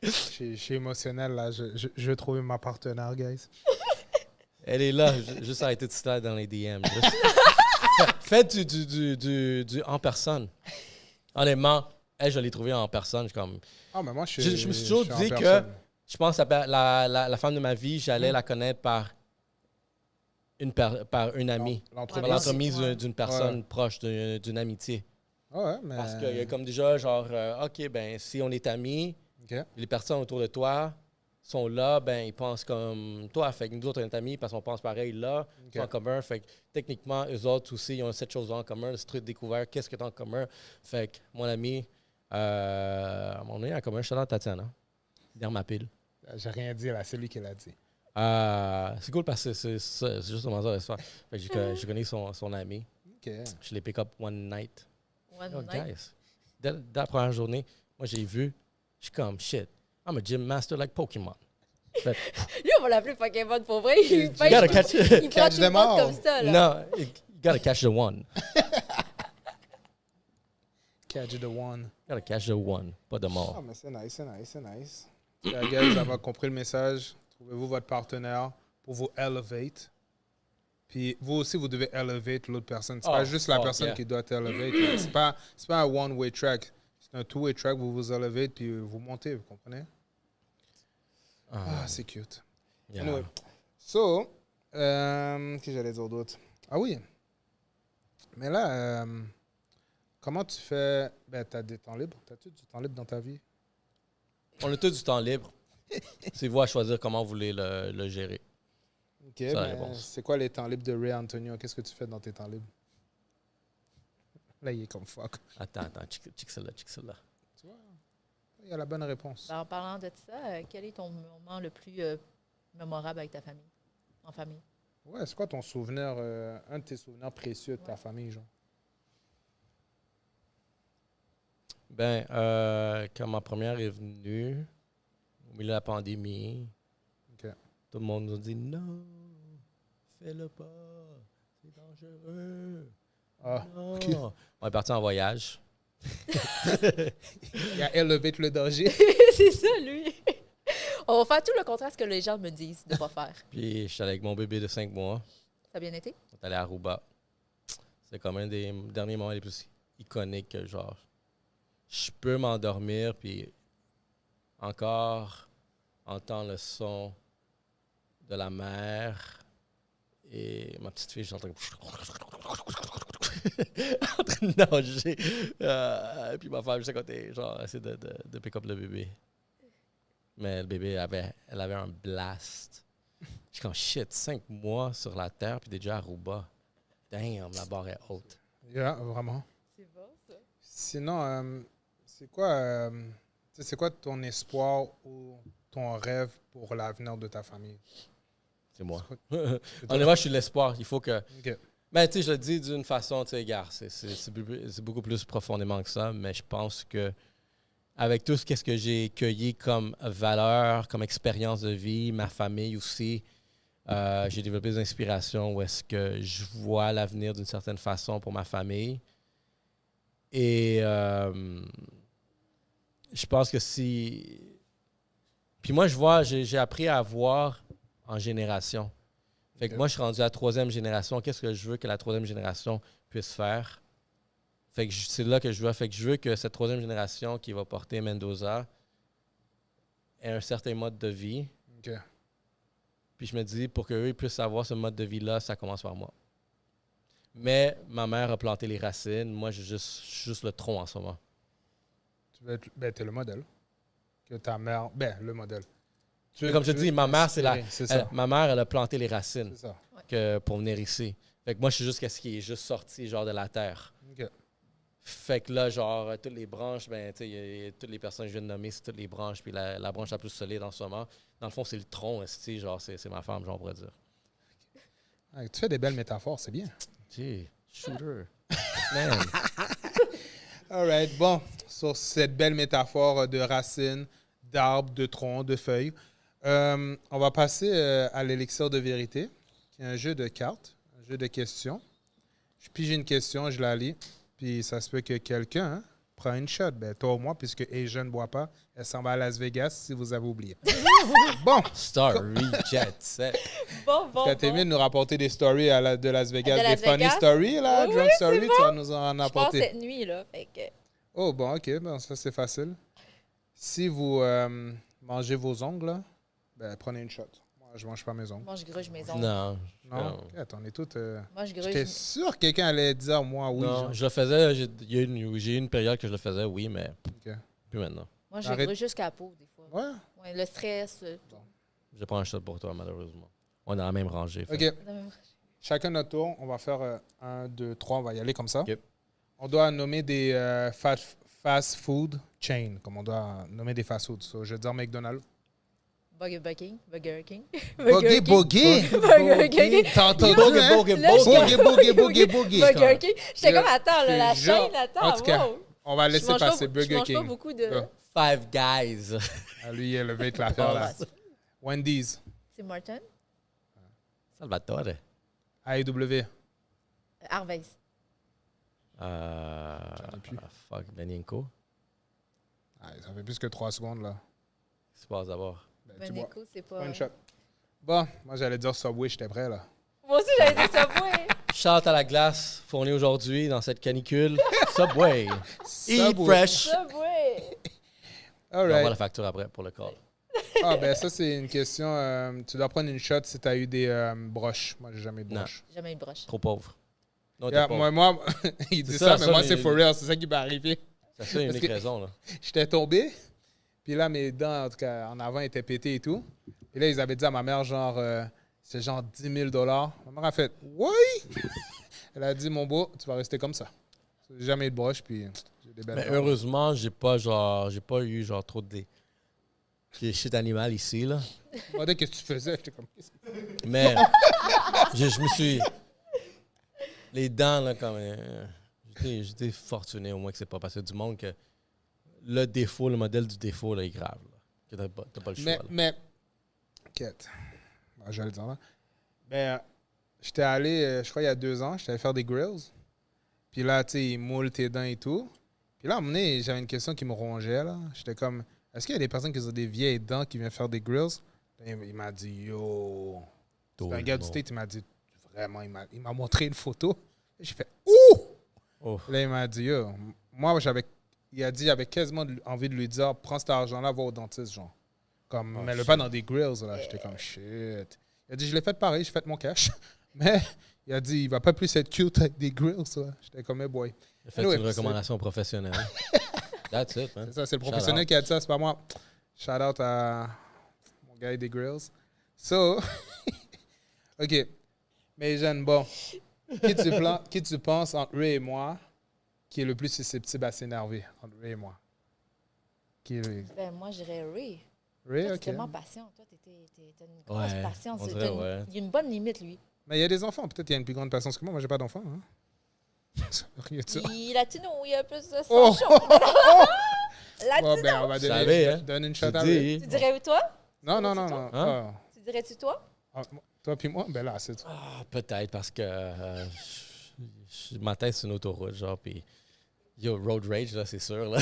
Je suis émotionnel, là. Je vais trouver ma partenaire, guys. Elle est là, juste arrêter de slide dans les DM. Faites du en personne. Honnêtement, je l'ai trouvé en personne. Ah, mais moi, je me suis toujours dit que je pense que la femme de ma vie, j'allais la connaître par une amie. Par l'entremise d'une personne proche, d'une amitié. Ouais, mais... Parce qu'il y a comme déjà, genre, OK, ben si on est amis, les personnes autour de toi sont là, ben ils pensent comme toi. Fait que nous autres, on est amis parce qu'on pense pareil là, en commun. Fait que techniquement, eux autres aussi, ils ont cette chose-là en commun, ce truc découvert, qu'est-ce que tu as en commun. Fait que mon ami, mon ami en commun, je suis dans Tatiana, derrière ma pile. J'ai rien dit, là, c'est lui qui l'a dit. C'est cool parce que c'est justement ça l'histoire. Fait que je connais son ami. Je l'ai pick up one night. Guys, dès la première journée, moi j'ai vu, je suis comme shit. I'm a gym master like Pokémon. Lui, on va l'appeler Pokémon pour vrai. Il You gotta prend catch, tout catch le them monde all. comme ça. Là. no, you gotta catch the one. Catch the one. You gotta catch the one, pas the Ah, more. mais c'est nice, c'est nice, c'est nice. Yeah, guys, vous avez compris le message. Trouvez-vous votre partenaire pour vous elevate. Puis vous aussi, vous devez elevate l'autre personne. C'est pas juste la personne qui doit t'elevate. C'est pas un one-way track. C'est un two-way track. Vous vous elevate puis vous montez, vous comprenez? Ah, c'est cute. Yeah. Anyway. So, qu'est-ce que j'allais dire d'autre? Ah oui. Mais là, comment tu fais? Ben, t'as des temps libres. T'as-tu du temps libre dans ta vie? On a tous du temps libre. C'est vous à choisir comment vous voulez le gérer. OK, C'est la mais réponse. c'est quoi les temps libres de Ray Antonio? Qu'est-ce que tu fais dans tes temps libres? Là, il est comme fuck. Attends, check celle-là. Tu vois? Il y a la bonne réponse. En parlant de ça, quel est ton moment le plus mémorable avec ta famille? En famille? Ouais, c'est quoi ton souvenir, un de tes souvenirs précieux de ta famille, genre? Ben, quand ma première est venue, au milieu de la pandémie, OK. tout le monde nous dit non, fais-le pas, c'est dangereux. Ah, Non. ok. On est parti en voyage. Il a élevé le danger. C'est ça, lui. On va faire tout le contraire de ce que les gens me disent de ne pas faire. Puis, je suis allé avec mon bébé de 5 mois. Ça a bien été? On est allé à Aruba. C'est comme un des derniers moments les plus iconiques que, genre, je peux m'endormir, puis encore entendre le son de la mer et ma petite fille, je suis en train de nager. Puis ma femme, juste à côté, genre, essayer de pick up le bébé. Mais le bébé, elle avait un blast. Je suis comme, shit, 5 mois sur la terre, puis déjà à Aruba. Damn, la barre est haute. Yeah, vraiment. C'est bon, ça. Sinon, c'est quoi ton espoir ou ton rêve pour l'avenir de ta famille? C'est moi. C'est toi? Honnêtement, je suis l'espoir. Il faut que... OK. Mais tu sais, je le dis d'une façon, tu sais, gars, c'est beaucoup plus profondément que ça, mais je pense que avec tout ce que j'ai cueilli comme valeur, comme expérience de vie, ma famille aussi, j'ai développé des inspirations où est-ce que je vois l'avenir d'une certaine façon pour ma famille. Et je pense que si... Puis moi, je vois, j'ai appris à voir en génération. Fait que moi, je suis rendu à la 3e génération. Qu'est-ce que je veux que la 3e génération puisse faire? Fait que c'est là que je vois. Fait que je veux que cette 3e génération qui va porter Mendoza ait un certain mode de vie. OK. Puis je me dis, pour qu'eux puissent avoir ce mode de vie-là, ça commence par moi. Mais ma mère a planté les racines. Moi, j'ai juste le tronc en ce moment. Tu veux être, ben, t'es le modèle. Que ta mère, ben, le modèle. Comme je te dis, ma mère, c'est ça. ma mère, elle a planté les racines C'est ça. pour venir ici. Fait que moi, je suis juste ce qui est juste sorti genre de la terre. OK. Fait que là, genre, toutes les branches, ben, tu sais, toutes les personnes que je viens de nommer, c'est toutes les branches. Puis la branche la plus solide en ce moment, dans le fond, c'est le tronc, genre, c'est ma femme, genre, on pourrait dire. Ouais, tu fais des belles métaphores, c'est bien. Gee, shooter. Man. All right. Bon, sur cette belle métaphore de racines, d'arbres, de troncs, de feuilles, on va passer à l'élixir de vérité, qui est un jeu de cartes, un jeu de questions. Je pige une question, je la lis, puis ça se peut que quelqu'un prend une shot. Ben, toi ou moi, puisque Asia ne boit pas, elle s'en va à Las Vegas, si vous avez oublié. Bon. Story, jet set. Bon. T'es mieux de nous rapporter des stories de Las Vegas, De Las des funny Vegas? stories, là, Oui, drunk c'est stories, bon. tu vas nous en Je pense apporter. cette nuit, là. Fait que... Oh, bon, OK. Ben, ça, c'est facile. Si vous mangez vos ongles, là, ben, prenez une shot. Moi, je mange pas mes ongles. Moi, je gruge mes ongles. Non. Non? OK, on est toutes... Moi, je gruge... J'étais sûr que quelqu'un allait dire, moi, oui. Non, genre. je le faisais, j'ai eu une période que je le faisais, oui, mais OK. plus maintenant. Moi, je Arrête. gruge jusqu'à la peau, des fois. Ouais? Ouais, le stress. Je prends un shot pour toi, malheureusement. On est dans la même rangée. fait. OK. Chacun notre tour. On va faire 1, 2, 3. On va y aller comme ça. OK. On doit nommer des fast food chains, comme on doit nommer des fast foods. So, je vais dire McDonald's. Burger King. Boogie, King. Boogie. King. T'as entendu, Boogie, hein? boogie, Là, Boogie, boogie, boogie. Burger King. J'étais Je- comme, attends, là, la je- chaîne, attends, en tout cas, wow. On va laisser passer Je Burger mange pas King. beaucoup de... Ah. Five Guys. Ah, lui, il a levé avec l'affaire, là. Wendy's. C'est Morton. Salvatore. AEW. Harvey's. ai plus. Fuck, Beninco. Ah, ça fait plus que 3 secondes, là. Qu'est-ce qui se passe d'abord? Ben, tu bois. Beninco, c'est pas... One shot. Bon, moi, j'allais dire Subway, j'étais prêt, là. Moi aussi, j'avais dit Subway. Chante à la glace, fourni aujourd'hui dans cette canicule. Subway. Eat Subway. fresh. Subway. On All va voir la right. facture après pour le call. Ah, ben ça, c'est une question. Tu dois prendre une shot si tu as eu des broches. Moi, j'ai jamais eu de Non. broches. Jamais eu de broche. Trop pauvre. Non, t'es Yeah, pauvre. moi, il dit C'est ça, ça, mais moi, les- c'est for real. C'est ça qui m'est arrivé. C'est ça, une Parce unique que- raison. Là. J'étais tombé, puis là, mes dents, en tout cas, en avant, étaient pétées et tout. Et là, ils avaient dit à ma mère, genre, c'est genre 10 000 $. Ma mère a fait, oui! Elle a dit, mon beau, tu vas rester comme ça. J'ai jamais eu de broche, puis j'ai des belles Mais dents. heureusement, j'ai pas eu genre trop de shit animal ici là. Je me demandais qu'est-ce que tu faisais. J'étais comme, Mais je me suis les dents là comme j'étais fortuné au moins que c'est pas passé du monde que le défaut, le modèle du défaut là est grave là. Que t'as pas le choix. là. mais, quête. Bon, j'allais le dire là. Ben, j'étais allé, je crois, il y a 2 ans, j'étais allé faire des grills. Puis là, tu sais, ils moulent tes dents et tout. Puis là, à un moment donné, j'avais une question qui me rongeait, là. J'étais comme, est-ce qu'il y a des personnes qui ont des vieilles dents qui viennent faire des grills? Il m'a dit, yo. C'est un gars du State, il m'a dit, vraiment, il m'a montré une photo. J'ai fait, ouh! Oh. Là, il m'a dit, yo. Moi, il a dit, j'avais quasiment envie de lui dire, prends cet argent-là, va au dentiste, genre. Comme, Oh, mets-le shit. pas dans des grills, là. J'étais comme, shit. Il a dit, je l'ai fait pareil, j'ai fait mon cash. Mais il a dit, il va pas plus être cute avec des grills, là. J'étais comme, hey boy. J'ai fait Anyway, une recommandation professionnelle. That's it, man. C'est ça, c'est le Shout professionnel out. qui a dit ça, c'est pas moi. Shout out à mon gars des grills. So, OK. Mais Jeanne, bon, qui tu penses entre Ray et moi qui est le plus susceptible à s'énerver entre Ray et moi? Qui est Ray? Ben, moi, je dirais Ray. Ray, Toi, OK. t'es tellement patient. Toi, t'as une grosse Ouais, patience. on dirait, ouais. Il y a une bonne limite, lui. Mais il y a des enfants, peut-être il y a une plus grande patience que moi. Moi, j'ai pas d'enfants. Hein? Ça veut rien dire. Il latino, il y a plus de Oh! sang chaud. Bon, Latino. ben, on va Vous savez, hein? donner une Je shot à Ray. dis. Tu dirais toi? Non, non, non, non. Hein? Tu dirais-tu toi? Toi puis moi, ben là, c'est Ah, peut-être parce que ma tête c'est une autoroute, genre, puis yo, road rage, là, c'est sûr, là.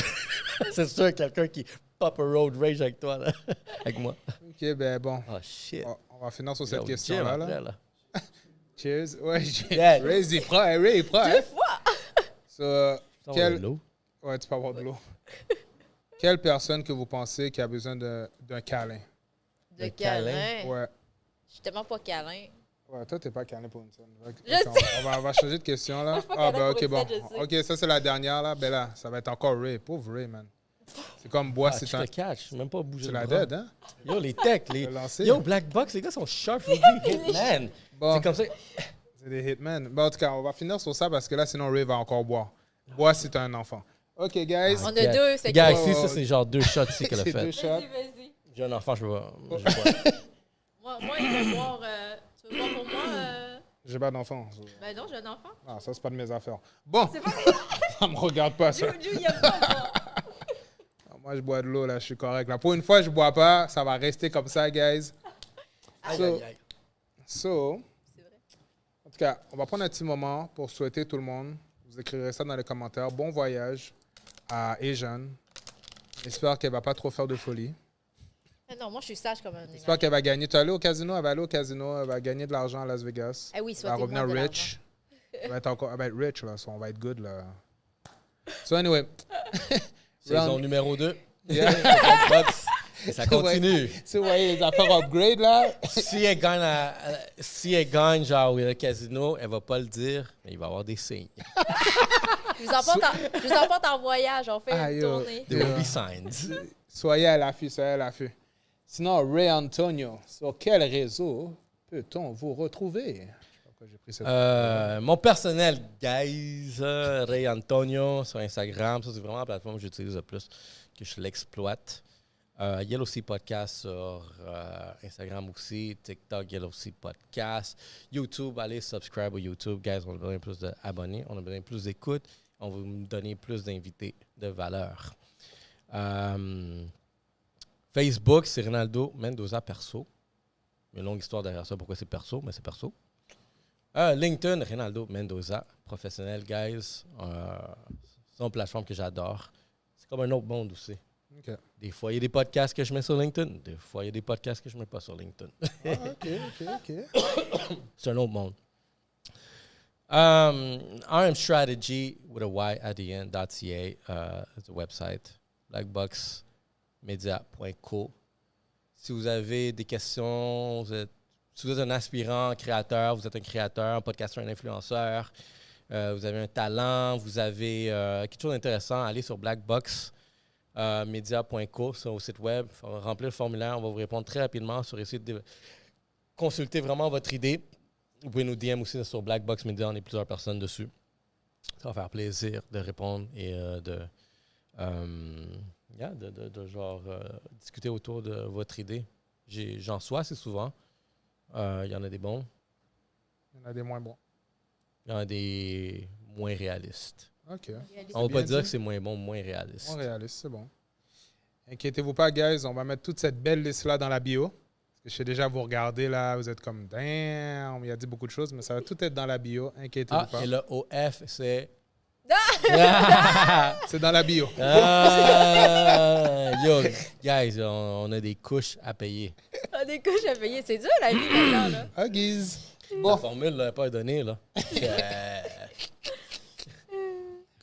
C'est sûr, quelqu'un qui pop un road rage avec toi, là, avec moi. OK, ben bon. Oh, shit. On va finir sur cette Yo, question-là. Jim, Là. après, là. Cheers. Ouais, Yeah. Ray, il prend, Ray, il prend. Deux Hein? fois! So, Ça, on quel- a de l'eau. Ouais, tu peux avoir de l'eau. Quelle personne que vous pensez qui a besoin d'un câlin? De Le câlin. câlin. Ouais. Je suis tellement pas câlin. Ouais, toi, t'es pas câlin pour une scène. Je Ok, on va changer de question, là. Moi, je suis pas Ah, câlin ben, pour OK, une bon. scène, je sais. OK, ça, c'est la dernière, là. Ben là, ça va être encore Ray. Pauvre Ray, man. C'est comme bois, Ah, c'est tu un... te catch, même pas bouger C'est le la bras. dead, hein? Yo, les techs, les... Le lancer. Yo, Black Box, les gars sont sharp, je vous dis, Hitman. Bon, C'est comme ça. c'est des hitmen. Bon, en tout cas, on va finir sur ça parce que là, sinon, Ray va encore boire. Bois si t'es un enfant. OK, guys. On a deux, c'est Gars, que- ici, ça, c'est genre 2 shots ici qu'elle a C'est fait. 2 shots. Vas-y. J'ai un enfant, je veux pas. Je veux pas. Moi, il veut boire. Tu veux boire pour moi? J'ai pas d'enfant. Ben non, j'ai un enfant. Ah, ça, c'est pas de mes affaires. Bon, C'est pas ça me regarde pas, ça. Juju, il aime pas boire. Moi, je bois de l'eau, là, je suis correct. Là. Pour une fois, je bois pas. Ça va rester comme ça, guys. Aïe, So- aïe, aïe. So, C'est vrai. en tout cas, on va prendre un petit moment pour souhaiter tout le monde. Vous écrirez ça dans les commentaires. Bon voyage à Ejan. J'espère qu'elle va pas trop faire de folie. Mais non, moi, je suis sage comme un J'espère qu'elle va gagner. Tu vas aller au casino, elle va aller au casino, elle va gagner de l'argent à Las Vegas. Ah oui, Elle va revenir rich. Elle va être encore, elle va être rich, là. So, on va être good, là. So, anyway. Saison Round- numéro 2. Yeah. Black Box. Et ça continue. Tu voyez les affaires upgrade, là? Si elle gagne, si elle gagne genre le casino, elle va pas le dire, mais il va y avoir des signes. Je vous emporte en voyage. On fait Ah, une yo. tournée. There will be signs. Soyez à l'affût, soyez à l'affût. Sinon, Ray Antonio, sur quel réseau peut-on vous retrouver? Je sais pas pourquoi j'ai pris cette... Mon personnel, guys, Ray Antonio sur Instagram, ça c'est vraiment la plateforme que j'utilise le plus, que je l'exploite. Yellow Sea Podcast sur Instagram aussi, TikTok, Yellow Sea Podcast, YouTube, allez subscribe au YouTube, guys, on a besoin de plus d'abonnés, on a besoin de plus d'écoute, on va vous donner plus d'invités de valeur. Facebook, c'est Ronaldo Mendoza perso. Il y a une longue histoire derrière ça, pourquoi c'est perso, mais c'est perso. LinkedIn, Ronaldo Mendoza, professionnel, guys. C'est une plateforme que j'adore. C'est comme un autre monde aussi. OK. Des fois, il y a des podcasts que je mets sur LinkedIn. Des fois, il y a des podcasts que je ne mets pas sur LinkedIn. OK. C'est un autre monde. RM Strategy with a Y at the end.ca is the website. Blackboxmedia.co. Si vous avez des questions, si vous êtes un aspirant créateur, vous êtes un créateur, un podcasteur, un influenceur, vous avez un talent, vous avez quelque chose d'intéressant, allez sur blackboxmedia.co sur le site web, remplir le formulaire, on va vous répondre très rapidement sur essayer de consulter vraiment votre idée. Vous pouvez nous DM aussi sur Blackbox Media, on est plusieurs personnes dessus. Ça va faire plaisir de répondre et discuter autour de votre idée. J'en sois assez souvent. Il y en a des bons. Il y en a des moins bons. Il y en a des moins réalistes. OK. On va pas dire que c'est moins bon, moins réaliste. Moins réaliste, c'est bon. Inquiétez-vous pas, guys. On va mettre toute cette belle liste-là dans la bio. Je sais déjà, vous regardez là, vous êtes comme, damn, il a dit beaucoup de choses, mais ça va tout être dans la bio. Inquiétez-vous pas. Et le OF, c'est... C'est dans la bio. Yo, guys, on a des couches à payer. Ah, des couches à payer. C'est dur, la vie, maintenant, là. Huggies. La formule n'est pas donnée, là.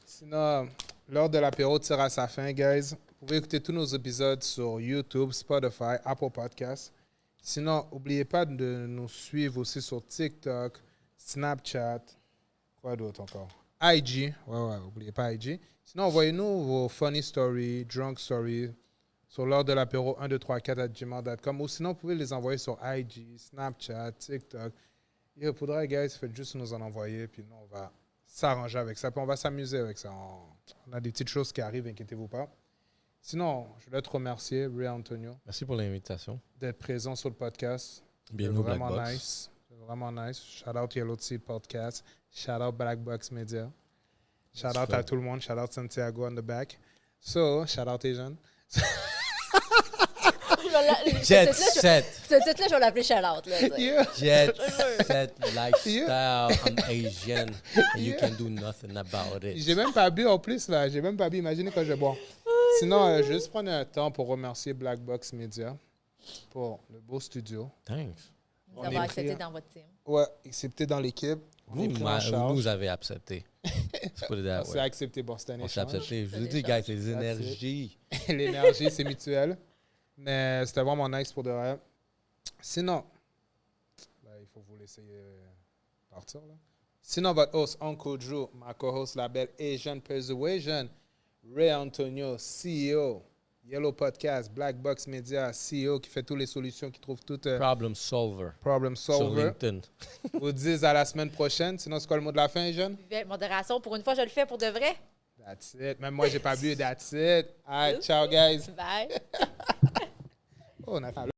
Sinon, l'heure de l'apéro tire à sa fin, guys. Vous pouvez écouter tous nos épisodes sur YouTube, Spotify, Apple Podcasts. Sinon, n'oubliez pas de nous suivre aussi sur TikTok, Snapchat, quoi d'autre encore? IG. Ouais, n'oubliez pas IG. Sinon, envoyez-nous vos funny stories, drunk stories sur l'heure de l'apéro 1234@gmail.com ou sinon, vous pouvez les envoyer sur IG, Snapchat, TikTok. Il faudrait, guys, faites juste nous en envoyer, puis nous, on va s'arranger avec ça, puis on va s'amuser avec ça. On a des petites choses qui arrivent, inquiétez-vous pas. Sinon, je voulais te remercier, Ray Antonio. Merci pour l'invitation. D'être présent sur le podcast. Bienvenue au vraiment Blackbox. nice. C'est vraiment nice. Shout out Yellow Seed Podcast. Shout out Blackbox Media. Shout out à tout le monde. Shout out Santiago on the back. So, shout out Asian. Jet set. Ce titre-là, je vais l'appeler shout-out. Yeah. Jet set lifestyle. I'm Asian. And you can do nothing about it. J'ai même pas bu en plus, là. J'ai même pas bu. Imaginez quand je bois. Sinon, je vais juste prendre un temps pour remercier Blackbox Media pour le beau studio. Thanks. Vous avoir accepté dans votre team. Ouais, accepté dans l'équipe. Vous nous avez accepté. On s'est accepté. Bon, c'était un On s'est échange. accepté. Je vous ai dit, guys, les énergies. L'énergie, c'est mutuel. Mais c'était vraiment nice pour de vrai. Sinon, il faut vous laisser partir. Là. Sinon, votre host, Uncle Drew, ma co-host, la belle Asian Persuasion, Ray Antonio, CEO, Yellow Podcast, Blackbox Media, CEO, qui fait toutes les solutions, qui trouve toutes... Problem solver. Problem Sur solver. LinkedIn. Vous disent à la semaine prochaine. Sinon, c'est quoi le mot de la fin, jeune? Modération, pour une fois, je le fais pour de vrai. That's it. Même moi, j'ai pas bu. That's it. All right, ciao, guys. Bye. Oh, on a fait